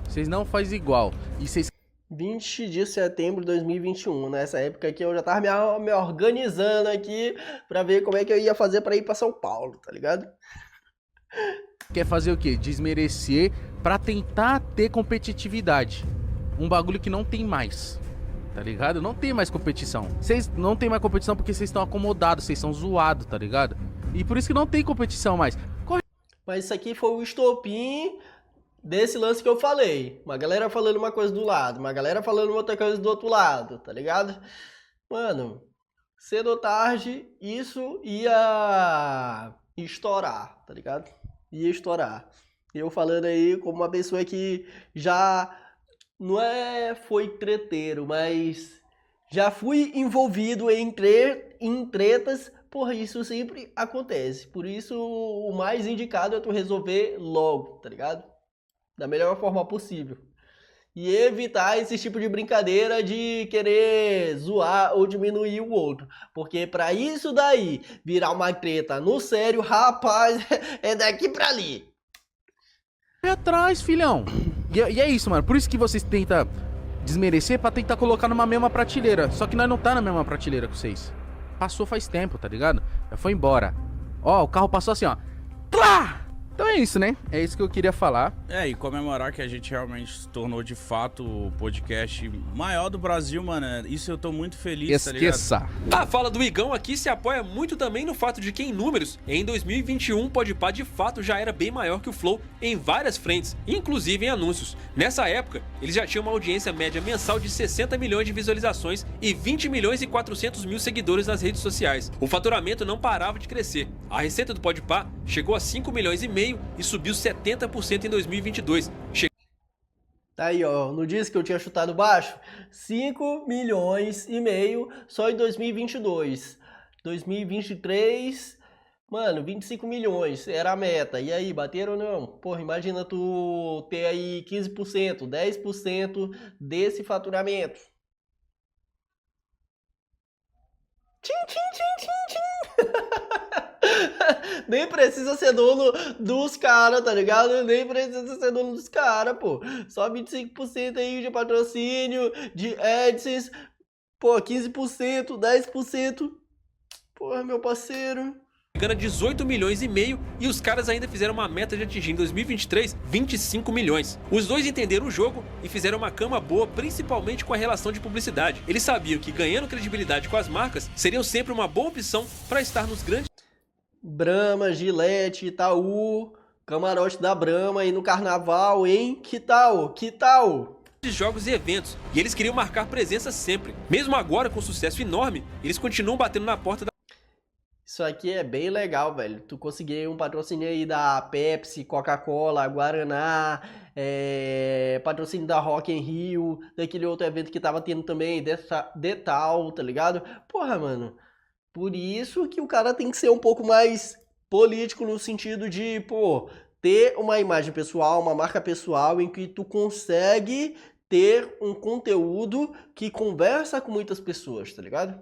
C: Vocês não fazem igual. E vocês...
A: 20 de setembro de 2021. Nessa época aqui eu já tava me organizando aqui pra ver como é que eu ia fazer pra ir pra São Paulo, tá ligado?
C: Quer fazer o quê? Desmerecer pra tentar ter competitividade. Um bagulho que não tem mais. Tá ligado? Não tem mais competição. Vocês não tem mais competição porque vocês estão acomodados, vocês são zoados, tá ligado? E por isso que não tem competição mais.
A: Mas isso aqui foi o estopim desse lance que eu falei. Uma galera falando uma coisa do lado, uma galera falando outra coisa do outro lado, tá ligado? Mano, cedo ou tarde, isso ia estourar, tá ligado? Ia estourar. Eu falando aí como uma pessoa que já foi treteiro, mas já fui envolvido em tretas. Porra, isso sempre acontece. Por isso, o mais indicado é tu resolver logo, tá ligado? Da melhor forma possível. E evitar esse tipo de brincadeira de querer zoar ou diminuir o outro. Porque pra isso daí virar uma treta no sério, rapaz, é daqui pra ali.
C: Pé atrás, filhão. E é isso, mano. Por isso que vocês tentam desmerecer pra tentar colocar numa mesma prateleira. Só que nós não tá na mesma prateleira com vocês. Passou faz tempo, tá ligado? Já foi embora. Ó, o carro passou assim, ó. Plá! Então é isso, né? É isso que eu queria falar.
R: E comemorar que a gente realmente se tornou de fato o podcast maior do Brasil, mano. Isso eu tô muito feliz,
C: Esqueça.
R: tá ligado?
G: A fala do Igão aqui se apoia muito também no fato de que, em números, em 2021, o Podpah de fato já era bem maior que o Flow em várias frentes, inclusive em anúncios. Nessa época, eles já tinham uma audiência média mensal de 60 milhões de visualizações e 20 milhões e 400 mil seguidores nas redes sociais. O faturamento não parava de crescer. A receita do Podpah chegou a 5 milhões e meio e subiu 70% em 2022.
A: Tá aí, ó, não disse que eu tinha chutado baixo? 5 milhões e meio só em 2022. 2023, mano, 25 milhões era a meta. E aí, bateram ou não? Porra, imagina tu ter aí 15%, 10% desse faturamento. Tchim, tchim, tchim, tchim, tchim. Nem precisa ser dono dos caras, tá ligado? Nem precisa ser dono dos caras, pô. Só 25% aí de patrocínio, de AdSense. Pô, 15%, 10%. Porra, meu parceiro.
G: Gana 18 milhões e meio e os caras ainda fizeram uma meta de atingir em 2023 25 milhões. Os dois entenderam o jogo e fizeram uma cama boa, principalmente com a relação de publicidade. Eles sabiam que ganhando credibilidade com as marcas seriam sempre uma boa opção para estar nos grandes
A: Brahma, Gillette, Itaú, camarote da Brahma aí no carnaval, hein? Que tal? Que tal?
G: de jogos e eventos, e eles queriam marcar presença sempre. Mesmo agora com sucesso enorme, eles continuam batendo na porta da...
A: Isso aqui é bem legal, velho. Tu conseguir um patrocínio aí da Pepsi, Coca-Cola, Guaraná, patrocínio da Rock in Rio, daquele outro evento que tava tendo também, Detal, tá ligado? Porra, mano. Por isso que o cara tem que ser um pouco mais político no sentido de, pô, ter uma imagem pessoal, uma marca pessoal em que tu consegue ter um conteúdo que conversa com muitas pessoas, tá ligado?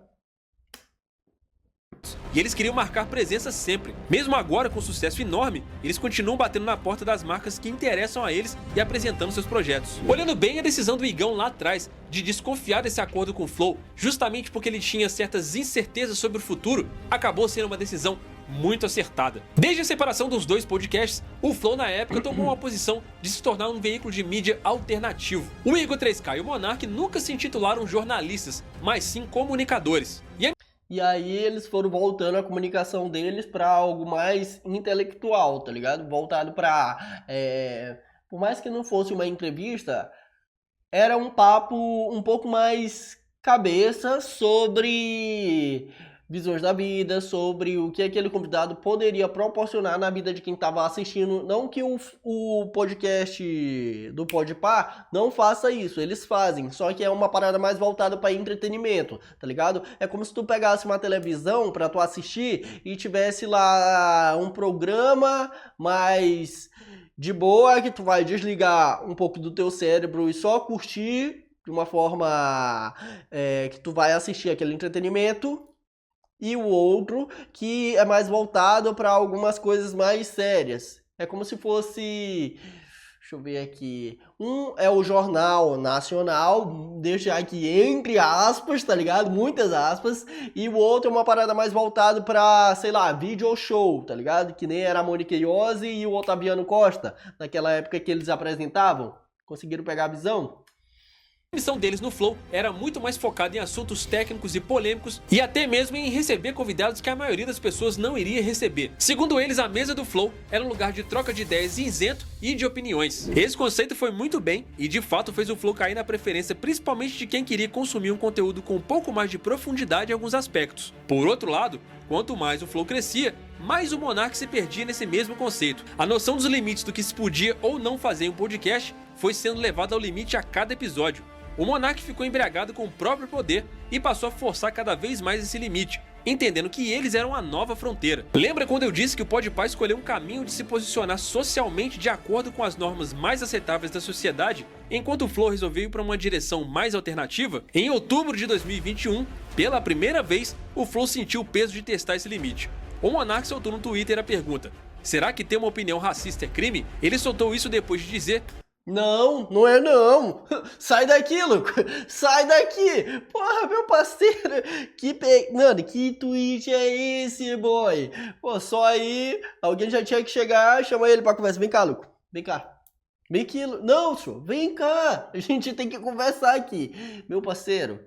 G: E eles queriam marcar presença sempre. Mesmo agora com sucesso enorme, eles continuam batendo na porta das marcas que interessam a eles e apresentando seus projetos. Olhando bem a decisão do Igão lá atrás de desconfiar desse acordo com o Flow, justamente porque ele tinha certas incertezas sobre o futuro, acabou sendo uma decisão muito acertada. Desde a separação dos dois podcasts, o Flow na época tomou uma posição de se tornar um veículo de mídia alternativo. O Igor 3K e o Monark nunca se intitularam jornalistas, mas sim comunicadores.
A: E aí eles foram voltando a comunicação deles para algo mais intelectual, tá ligado? Voltado para... por mais que não fosse uma entrevista, era um papo um pouco mais cabeça sobre visões da vida, sobre o que aquele convidado poderia proporcionar na vida de quem estava assistindo. Não que o podcast do Podpah não faça isso, eles fazem, só que é uma parada mais voltada para entretenimento, tá ligado? É como se tu pegasse uma televisão para tu assistir e tivesse lá um programa mais de boa, que tu vai desligar um pouco do teu cérebro e só curtir de uma forma que tu vai assistir aquele entretenimento, e o outro que é mais voltado para algumas coisas mais sérias. É como se fosse... Deixa eu ver aqui. Um é o Jornal Nacional, deixa aqui entre aspas, tá ligado? Muitas aspas. E o outro é uma parada mais voltada para, sei lá, video show, tá ligado? Que nem era a Mônica Iose e o Otaviano Costa, naquela época que eles apresentavam. Conseguiram pegar a visão?
G: A missão deles no Flow era muito mais focada em assuntos técnicos e polêmicos e até mesmo em receber convidados que a maioria das pessoas não iria receber. Segundo eles, a mesa do Flow era um lugar de troca de ideias isento e de opiniões. Esse conceito foi muito bem e de fato fez o Flow cair na preferência principalmente de quem queria consumir um conteúdo com um pouco mais de profundidade em alguns aspectos. Por outro lado, quanto mais o Flow crescia, mais o Monark se perdia nesse mesmo conceito. A noção dos limites do que se podia ou não fazer em um podcast foi sendo levada ao limite a cada episódio. O Monark ficou embriagado com o próprio poder e passou a forçar cada vez mais esse limite, entendendo que eles eram a nova fronteira. Lembra quando eu disse que o Podpah escolheu um caminho de se posicionar socialmente de acordo com as normas mais aceitáveis da sociedade, enquanto o Flow resolveu ir para uma direção mais alternativa? Em outubro de 2021, pela primeira vez, o Flow sentiu o peso de testar esse limite. O Monark soltou no Twitter a pergunta: será que ter uma opinião racista é crime? Ele soltou isso depois de dizer:
A: Não, não é não. Sai daqui, louco. Sai daqui. Porra, meu parceiro. Mano, que tweet é esse, boy? Pô, só aí alguém já tinha que chegar, chama ele pra conversa. Vem cá, louco. Vem cá. Vem aqui. Não, senhor. Vem cá. A gente tem que conversar aqui. Meu parceiro,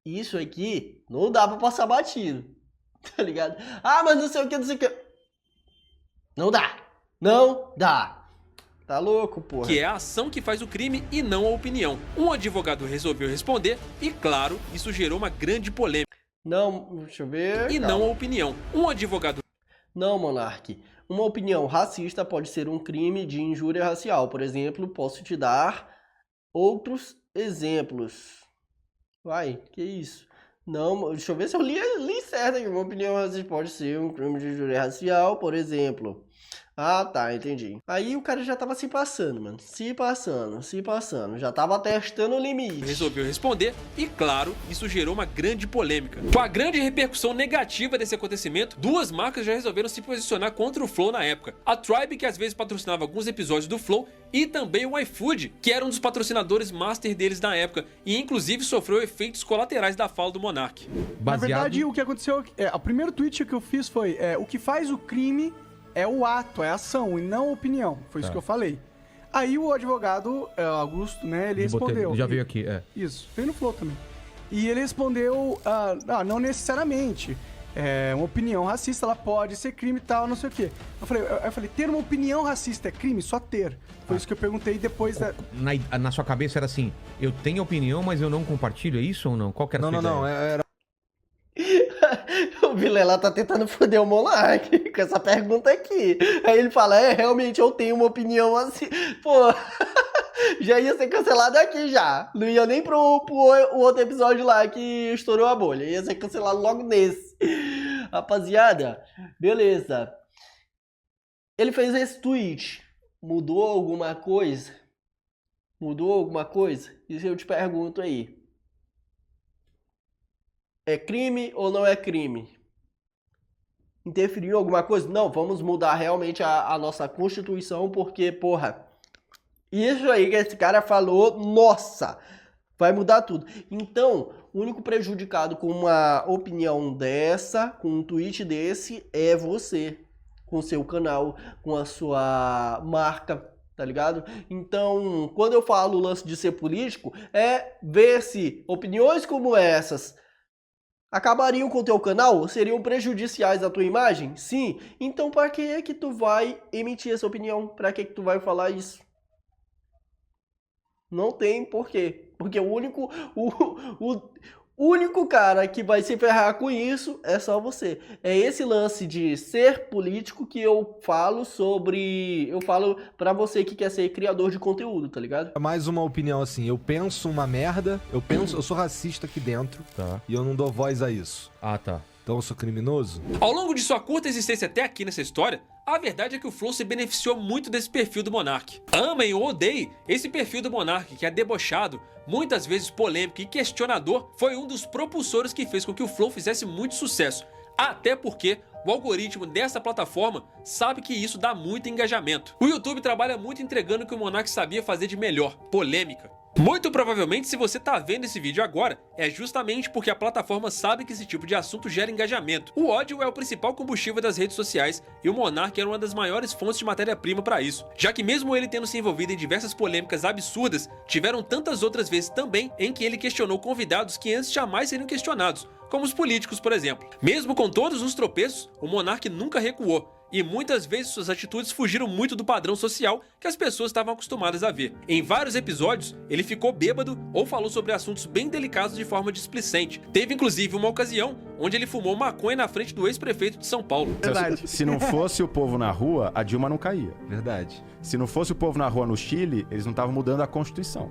A: isso aqui não dá pra passar batido. Tá ligado? Ah, mas não sei o que, não sei o que. Não dá. Não dá. Tá louco, porra.
G: Que é a ação que faz o crime e não a opinião. Um advogado resolveu responder e, claro, isso gerou uma grande polêmica.
A: Não, deixa eu ver.
G: E não a opinião. Um advogado...
A: Não, Monark. Uma opinião racista pode ser um crime de injúria racial. Por exemplo, posso te dar outros exemplos. Vai, que isso? Não, deixa eu ver se eu li certo aqui. Uma opinião racista pode ser um crime de injúria racial, por exemplo. Ah, tá, entendi. Aí o cara já tava se passando, mano. Se passando. Já tava testando o limite.
G: Resolveu responder e, claro, isso gerou uma grande polêmica. Com a grande repercussão negativa desse acontecimento, duas marcas já resolveram se posicionar contra o Flow na época. A Tribe, que às vezes patrocinava alguns episódios do Flow, e também o iFood, que era um dos patrocinadores master deles na época, e inclusive sofreu efeitos colaterais da fala do Monark.
E: Na verdade, o que aconteceu... o primeiro tweet que eu fiz foi... o que faz o crime... é o ato, é a ação e não a opinião. Foi isso que eu falei. Aí o advogado, Augusto, né, ele respondeu.
M: Já veio aqui,
E: Isso, veio no Flow também. E ele respondeu, não necessariamente. Uma opinião racista, ela pode ser crime e tal, não sei o quê. Eu falei, ter uma opinião racista é crime? Só ter. Foi isso que eu perguntei depois da...
M: Na sua cabeça era assim, eu tenho opinião, mas eu não compartilho, é isso ou não? Qual que era a sua ideia?
J: Não, era...
A: O Vilela tá tentando foder o Monark com essa pergunta aqui. Aí ele fala, realmente eu tenho uma opinião assim. Pô, já ia ser cancelado aqui já. Não ia nem pro outro episódio lá que estourou a bolha. Ia ser cancelado logo nesse. Rapaziada, beleza. Ele fez esse tweet. Mudou alguma coisa? Mudou alguma coisa? Isso eu te pergunto aí. É crime ou não é crime? Interferiu em alguma coisa? Não, vamos mudar realmente a nossa Constituição, porque, porra, isso aí que esse cara falou, nossa, vai mudar tudo. Então, o único prejudicado com uma opinião dessa, com um tweet desse, é você, com o seu canal, com a sua marca, tá ligado? Então, quando eu falo o lance de ser político, é ver se opiniões como essas acabariam com o teu canal? Seriam prejudiciais à tua imagem? Sim. Então para que é que tu vai emitir essa opinião? Para que tu vai falar isso? Não tem porquê. Porque o único cara que vai se ferrar com isso é só você. É esse lance de ser político que eu falo sobre... Eu falo pra você que quer ser criador de conteúdo, tá ligado?
D: Mais uma opinião assim, eu penso uma merda, eu sou racista aqui dentro, e eu não dou voz a isso.
M: Ah, tá.
D: Então eu sou criminoso?
G: Ao longo de sua curta existência até aqui nessa história, a verdade é que o Flow se beneficiou muito desse perfil do Monark. Amem ou odeiem, esse perfil do Monark, que é debochado, muitas vezes polêmico e questionador, foi um dos propulsores que fez com que o Flow fizesse muito sucesso. Até porque o algoritmo dessa plataforma sabe que isso dá muito engajamento. O YouTube trabalha muito entregando o que o Monark sabia fazer de melhor, polêmica. Muito provavelmente, se você tá vendo esse vídeo agora, é justamente porque a plataforma sabe que esse tipo de assunto gera engajamento. O ódio é o principal combustível das redes sociais e o Monark era uma das maiores fontes de matéria-prima para isso, já que mesmo ele tendo se envolvido em diversas polêmicas absurdas, tiveram tantas outras vezes também em que ele questionou convidados que antes jamais seriam questionados, como os políticos, por exemplo. Mesmo com todos os tropeços, o Monark nunca recuou. E muitas vezes suas atitudes fugiram muito do padrão social que as pessoas estavam acostumadas a ver. Em vários episódios, ele ficou bêbado ou falou sobre assuntos bem delicados de forma displicente. Teve inclusive uma ocasião onde ele fumou maconha na frente do ex-prefeito de São Paulo.
T: Verdade. Se não fosse o povo na rua, a Dilma não caía.
D: Verdade.
T: Se não fosse o povo na rua no Chile, eles não estavam mudando a Constituição.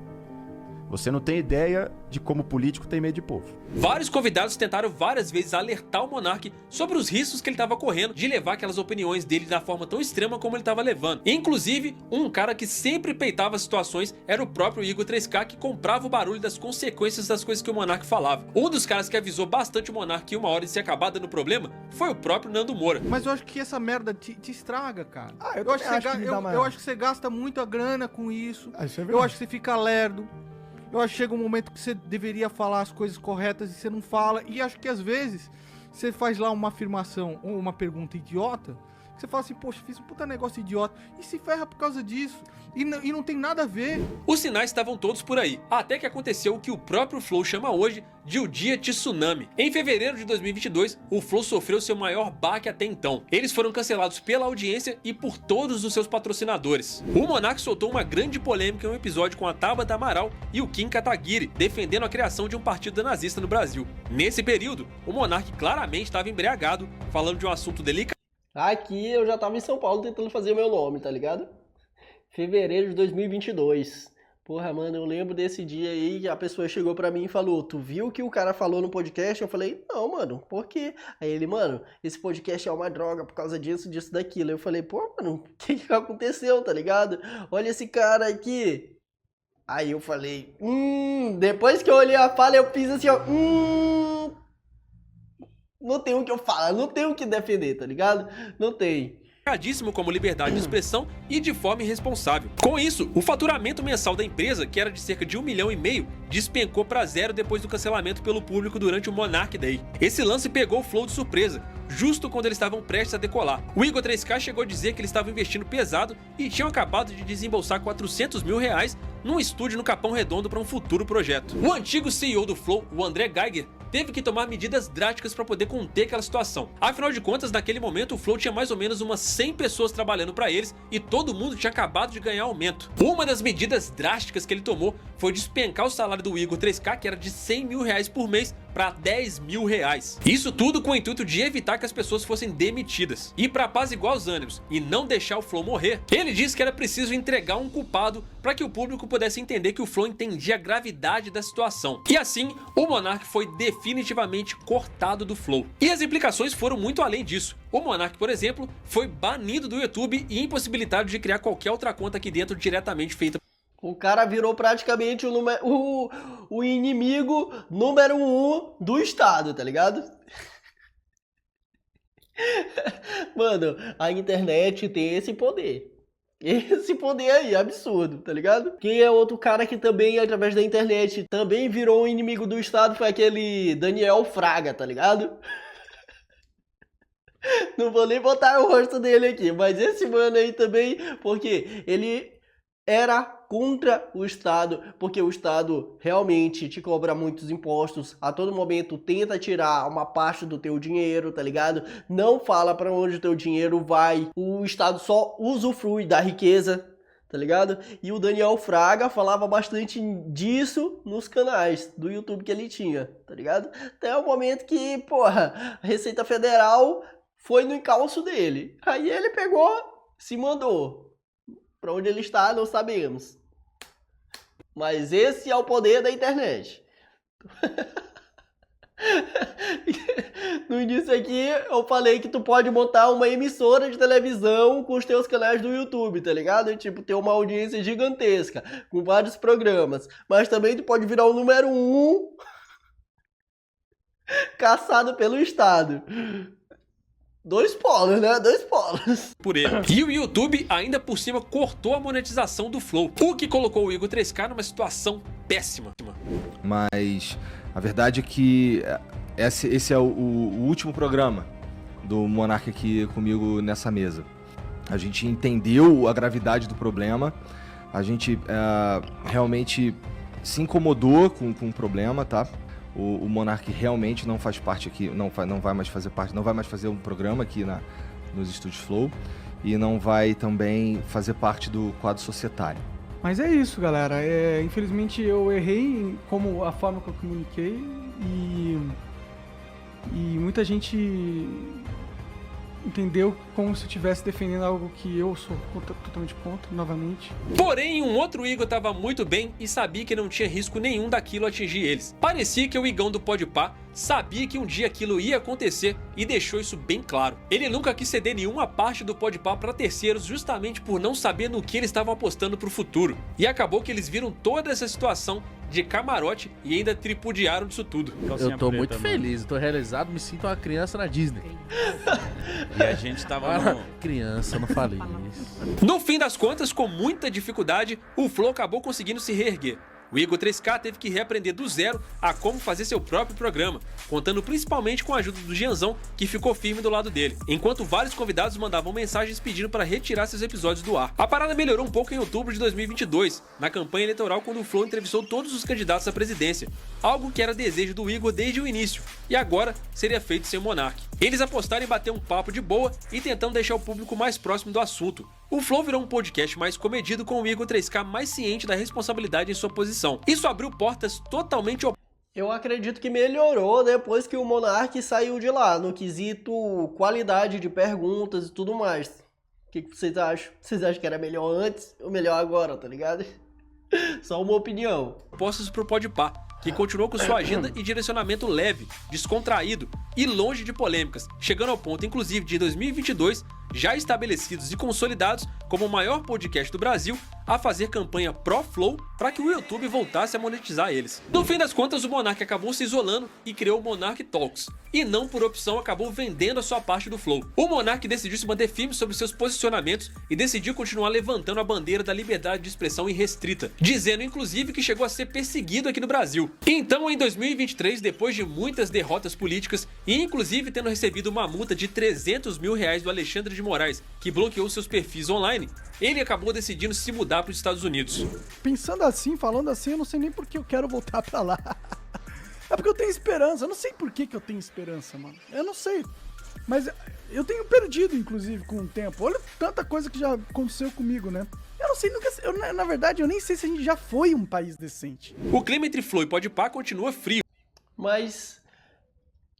T: Você não tem ideia de como o político tem medo de povo.
G: Vários convidados tentaram várias vezes alertar o Monark sobre os riscos que ele estava correndo de levar aquelas opiniões dele da forma tão extrema como ele estava levando. Inclusive, um cara que sempre peitava as situações era o próprio Igor 3K, que comprava o barulho das consequências das coisas que o Monark falava. Um dos caras que avisou bastante o Monark que uma hora de se acabar dando problema foi o próprio Nando Moura.
U: Mas eu acho que essa merda te estraga, cara.
E: Eu
U: acho que você gasta muita grana com isso.
K: Isso é
U: Eu
K: verdade.
U: acho que você fica lerdo. Eu acho que chega um momento que você deveria falar as coisas corretas e você não fala. E acho que às vezes você faz lá uma afirmação ou uma pergunta idiota. Você fala assim, poxa, fiz um puta negócio idiota. E se ferra por causa disso. E não tem nada a ver.
G: Os sinais estavam todos por aí, até que aconteceu o que o próprio Flow chama hoje de o dia de tsunami. Em fevereiro de 2022, o Flow sofreu seu maior baque até então. Eles foram cancelados pela audiência e por todos os seus patrocinadores. O Monark soltou uma grande polêmica em um episódio com a Tabata Amaral e o Kim Kataguiri, defendendo a criação de um partido nazista no Brasil. Nesse período, o Monark claramente estava embriagado, falando de um assunto delicado.
A: Aqui eu já tava em São Paulo tentando fazer o meu nome, tá ligado? Fevereiro de 2022. Porra, mano, eu lembro desse dia aí que a pessoa chegou pra mim e falou: tu viu o que o cara falou no podcast? Eu falei: não, mano, por quê? Aí ele: mano, esse podcast é uma droga por causa disso, disso, daquilo. Eu falei: pô, mano, o que aconteceu, tá ligado? Olha esse cara aqui. Aí eu falei: depois que eu olhei a fala, eu fiz assim, ó, não tem o que eu falar, não tem o que defender, tá ligado? Não tem.
G: Como liberdade de expressão e de forma irresponsável. Com isso, o faturamento mensal da empresa, que era de cerca de 1,5 milhão, despencou para zero depois do cancelamento pelo público durante o Monark Day. Esse lance pegou o Flow de surpresa, justo quando eles estavam prestes a decolar. O Igor 3K chegou a dizer que eles estavam investindo pesado e tinham acabado de desembolsar R$400 mil num estúdio no Capão Redondo para um futuro projeto. O antigo CEO do Flow, o André Geiger, teve que tomar medidas drásticas para poder conter aquela situação. Afinal de contas, naquele momento, o Flow tinha mais ou menos umas 100 pessoas trabalhando para eles e todo mundo tinha acabado de ganhar aumento. Uma das medidas drásticas que ele tomou foi despencar o salário do Igor 3K, que era de R$100 mil por mês, para R$10 mil. Isso tudo com o intuito de evitar que as pessoas fossem demitidas. E para apaziguar os ânimos e não deixar o Flow morrer, ele disse que era preciso entregar um culpado para que o público pudesse entender que o Flow entendia a gravidade da situação. E assim, o Monark foi definitivamente cortado do Flow. E as implicações foram muito além disso. O Monark, por exemplo, foi banido do YouTube e impossibilitado de criar qualquer outra conta aqui dentro diretamente feita.
A: O cara virou praticamente o inimigo número 1 do Estado, tá ligado? Mano, a internet tem esse poder. Esse poder aí, absurdo, tá ligado? Quem é outro cara que também, através da internet, também virou um inimigo do Estado foi aquele Daniel Fraga, tá ligado? Não vou nem botar o rosto dele aqui, mas esse mano aí também, porque ele era contra o Estado, porque o Estado realmente te cobra muitos impostos, a todo momento tenta tirar uma parte do teu dinheiro, tá ligado? Não fala pra onde o teu dinheiro vai, o Estado só usufrui da riqueza, tá ligado? E o Daniel Fraga falava bastante disso nos canais do YouTube que ele tinha, tá ligado? Até o momento que, porra, a Receita Federal foi no encalço dele, aí ele pegou, se mandou. Pra onde ele está, não sabemos. Mas esse é o poder da internet. No início aqui, eu falei que tu pode montar uma emissora de televisão com os teus canais do YouTube, tá ligado? E, tipo, ter uma audiência gigantesca, com vários programas. Mas também tu pode virar o número 1 caçado pelo Estado. Dois polos, né? Dois polos.
G: Por ele. E o YouTube ainda por cima cortou a monetização do Flow, o que colocou o Igor 3K numa situação péssima.
B: Mas a verdade é que esse é o último programa do Monark aqui comigo nessa mesa. A gente entendeu a gravidade do problema, a gente realmente se incomodou com o problema, tá? O Monark realmente não faz parte aqui, não vai mais fazer parte, não vai mais fazer um programa aqui nos estúdios Flow e não vai também fazer parte do quadro societário.
F: Mas é isso, galera. Infelizmente eu errei como a forma que eu comuniquei e muita gente entendeu como se eu estivesse defendendo algo que eu sou totalmente contra, novamente.
G: Porém, um outro Igor estava muito bem e sabia que não tinha risco nenhum daquilo atingir eles. Parecia que o Igão do Podpah sabia que um dia aquilo ia acontecer e deixou isso bem claro. Ele nunca quis ceder nenhuma parte do Podpah para terceiros justamente por não saber no que eles estavam apostando pro futuro. E acabou que eles viram toda essa situação de camarote e ainda tripudiaram disso tudo.
C: Eu tô muito feliz, tô realizado, me sinto uma criança na Disney.
R: E a gente tava no...
C: Criança, não falei isso.
G: No fim das contas, com muita dificuldade, o Flow acabou conseguindo se reerguer. O Igor 3K teve que reaprender do zero a como fazer seu próprio programa, contando principalmente com a ajuda do Gianzão, que ficou firme do lado dele, enquanto vários convidados mandavam mensagens pedindo para retirar seus episódios do ar. A parada melhorou um pouco em outubro de 2022, na campanha eleitoral quando o Flow entrevistou todos os candidatos à presidência, algo que era desejo do Igor desde o início, e agora seria feito sem o Monark. Eles apostaram em bater um papo de boa e tentando deixar o público mais próximo do assunto. O Flow virou um podcast mais comedido com o Igor 3K mais ciente da responsabilidade em sua posição. Isso abriu portas totalmente opostas.
A: Eu acredito que melhorou depois que o Monark saiu de lá, no quesito qualidade de perguntas e tudo mais. O que vocês acham? Vocês acham que era melhor antes ou melhor agora, tá ligado? Só uma opinião.
G: Postos pro Podpah, que continuou com sua agenda e direcionamento leve, descontraído e longe de polêmicas, chegando ao ponto, inclusive, de 2022, já estabelecidos e consolidados como o maior podcast do Brasil, a fazer campanha pró-Flow para que o YouTube voltasse a monetizar eles. No fim das contas, o Monark acabou se isolando e criou o Monark Talks, e não por opção acabou vendendo a sua parte do Flow. O Monark decidiu se manter firme sobre seus posicionamentos e decidiu continuar levantando a bandeira da liberdade de expressão irrestrita, dizendo inclusive que chegou a ser perseguido aqui no Brasil. Então, em 2023, depois de muitas derrotas políticas e inclusive tendo recebido uma multa de R$300 mil do Alexandre de Moraes, que bloqueou seus perfis online, ele acabou decidindo se mudar para os Estados Unidos.
E: Pensando assim, falando assim, eu não sei nem por que eu quero voltar pra lá. É porque eu tenho esperança. Eu não sei por que eu tenho esperança, mano. Eu não sei. Mas eu tenho perdido, inclusive, com o tempo. Olha tanta coisa que já aconteceu comigo, né? Eu não sei, na verdade, eu nem sei se a gente já foi um país decente.
G: O clima entre Flow e Podpah continua frio.
A: Mas...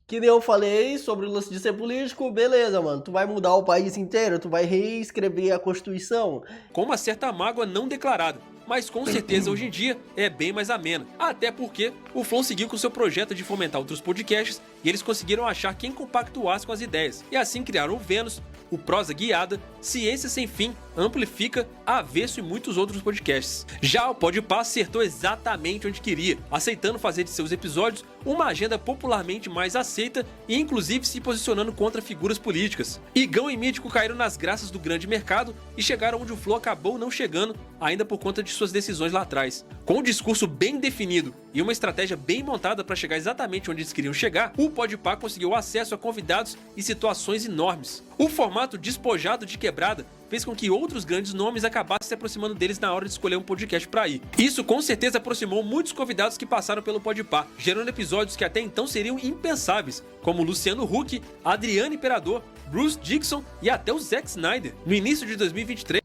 A: que nem eu falei sobre o lance de ser político, beleza, mano. Tu vai mudar o país inteiro, tu vai reescrever a Constituição.
G: Com uma certa mágoa não declarada, mas com certeza hoje em dia é bem mais amena. Até porque o Flow seguiu com seu projeto de fomentar outros podcasts e eles conseguiram achar quem compactuasse com as ideias. E assim criaram o Vênus, o Prosa Guiada, Ciência Sem Fim, Amplifica, Avesso e muitos outros podcasts. Já o Podpah acertou exatamente onde queria, aceitando fazer de seus episódios uma agenda popularmente mais aceita e inclusive se posicionando contra figuras políticas. Igão e Mítico caíram nas graças do grande mercado e chegaram onde o Flow acabou não chegando, ainda por conta de suas decisões lá atrás. Com um discurso bem definido e uma estratégia bem montada para chegar exatamente onde eles queriam chegar, o Podpah conseguiu acesso a convidados e situações enormes. O formato despojado de quebrada fez com que outros grandes nomes acabassem se aproximando deles na hora de escolher um podcast para ir. Isso com certeza aproximou muitos convidados que passaram pelo Podpah, gerando episódios que até então seriam impensáveis, como Luciano Huck, Adriano Imperador, Bruce Dixon e até o Zack Snyder. No início de 2023...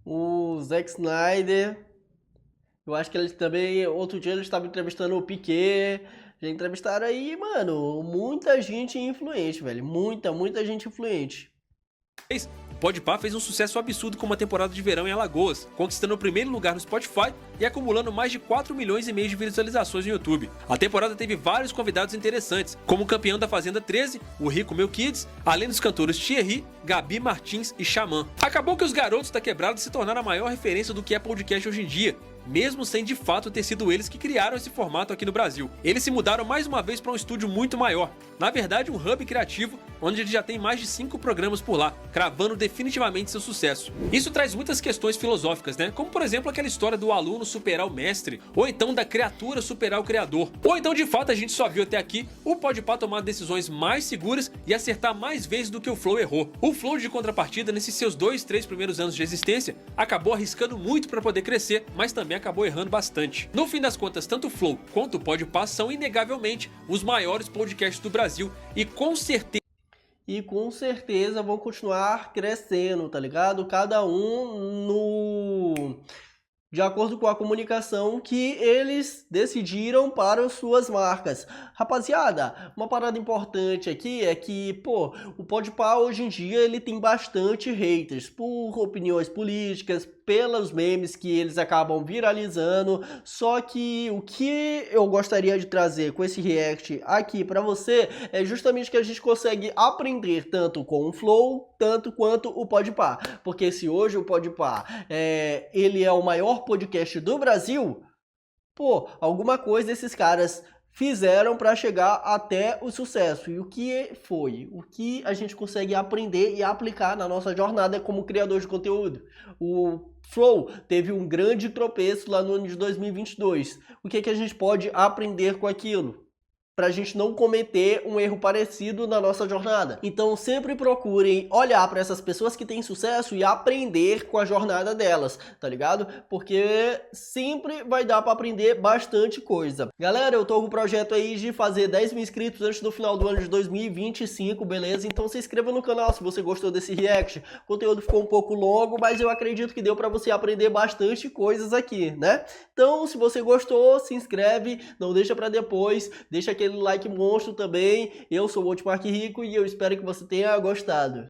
A: o Zack Snyder... eu acho que eles também... outro dia eles estavam entrevistando o Piquet... já entrevistaram aí, mano, muita gente influente, velho. Muita gente influente.
G: O Podpah fez um sucesso absurdo com uma temporada de verão em Alagoas, conquistando o primeiro lugar no Spotify e acumulando mais de 4 milhões e meio de visualizações no YouTube. A temporada teve vários convidados interessantes, como o campeão da Fazenda 13, o Rico Meu Kids, além dos cantores Thierry, Gabi Martins e Xamã. Acabou que os garotos da quebrada se tornaram a maior referência do que é podcast hoje em dia, mesmo sem de fato ter sido eles que criaram esse formato aqui no Brasil. Eles se mudaram mais uma vez para um estúdio muito maior, na verdade um hub criativo, onde ele já tem mais de 5 programas por lá, cravando definitivamente seu sucesso. Isso traz muitas questões filosóficas, né? Como por exemplo aquela história do aluno superar o mestre, ou então da criatura superar o criador. Ou então de fato a gente só viu até aqui o Podpah tomar decisões mais seguras e acertar mais vezes do que o Flow errou. O Flow de contrapartida, nesses seus 2-3 primeiros anos de existência, acabou arriscando muito para poder crescer, mas também acabou errando bastante. No fim das contas, tanto o Flow quanto o Podpah são inegavelmente os maiores podcasts do Brasil e com certeza vão continuar crescendo, tá ligado? Cada um
A: de acordo com a comunicação que eles decidiram para suas marcas. Rapaziada, uma parada importante aqui é que, pô, o Podpah hoje em dia ele tem bastante haters por opiniões políticas, pelos memes que eles acabam viralizando. Só que o que eu gostaria de trazer com esse react aqui para você é justamente que a gente consegue aprender tanto com o Flow, tanto quanto o Podpah. Porque se hoje o Podpah ele é o maior podcast do Brasil, pô, alguma coisa esses caras fizeram para chegar até o sucesso. E o que foi? O que a gente consegue aprender e aplicar na nossa jornada como criador de conteúdo? O Flow teve um grande tropeço lá no ano de 2022. O que a gente pode aprender com aquilo? Para a gente não cometer um erro parecido na nossa jornada. Então sempre procurem olhar para essas pessoas que têm sucesso e aprender com a jornada delas, tá ligado? Porque sempre vai dar para aprender bastante coisa. Galera, eu tô com o projeto aí de fazer 10 mil inscritos antes do final do ano de 2025, beleza? Então se inscreva no canal se você gostou desse react. O conteúdo ficou um pouco longo, mas eu acredito que deu para você aprender bastante coisas aqui, né? Então se você gostou, se inscreve, não deixa para depois, deixa aquele like monstro também. Eu sou o Hotmart Rico e eu espero que você tenha gostado.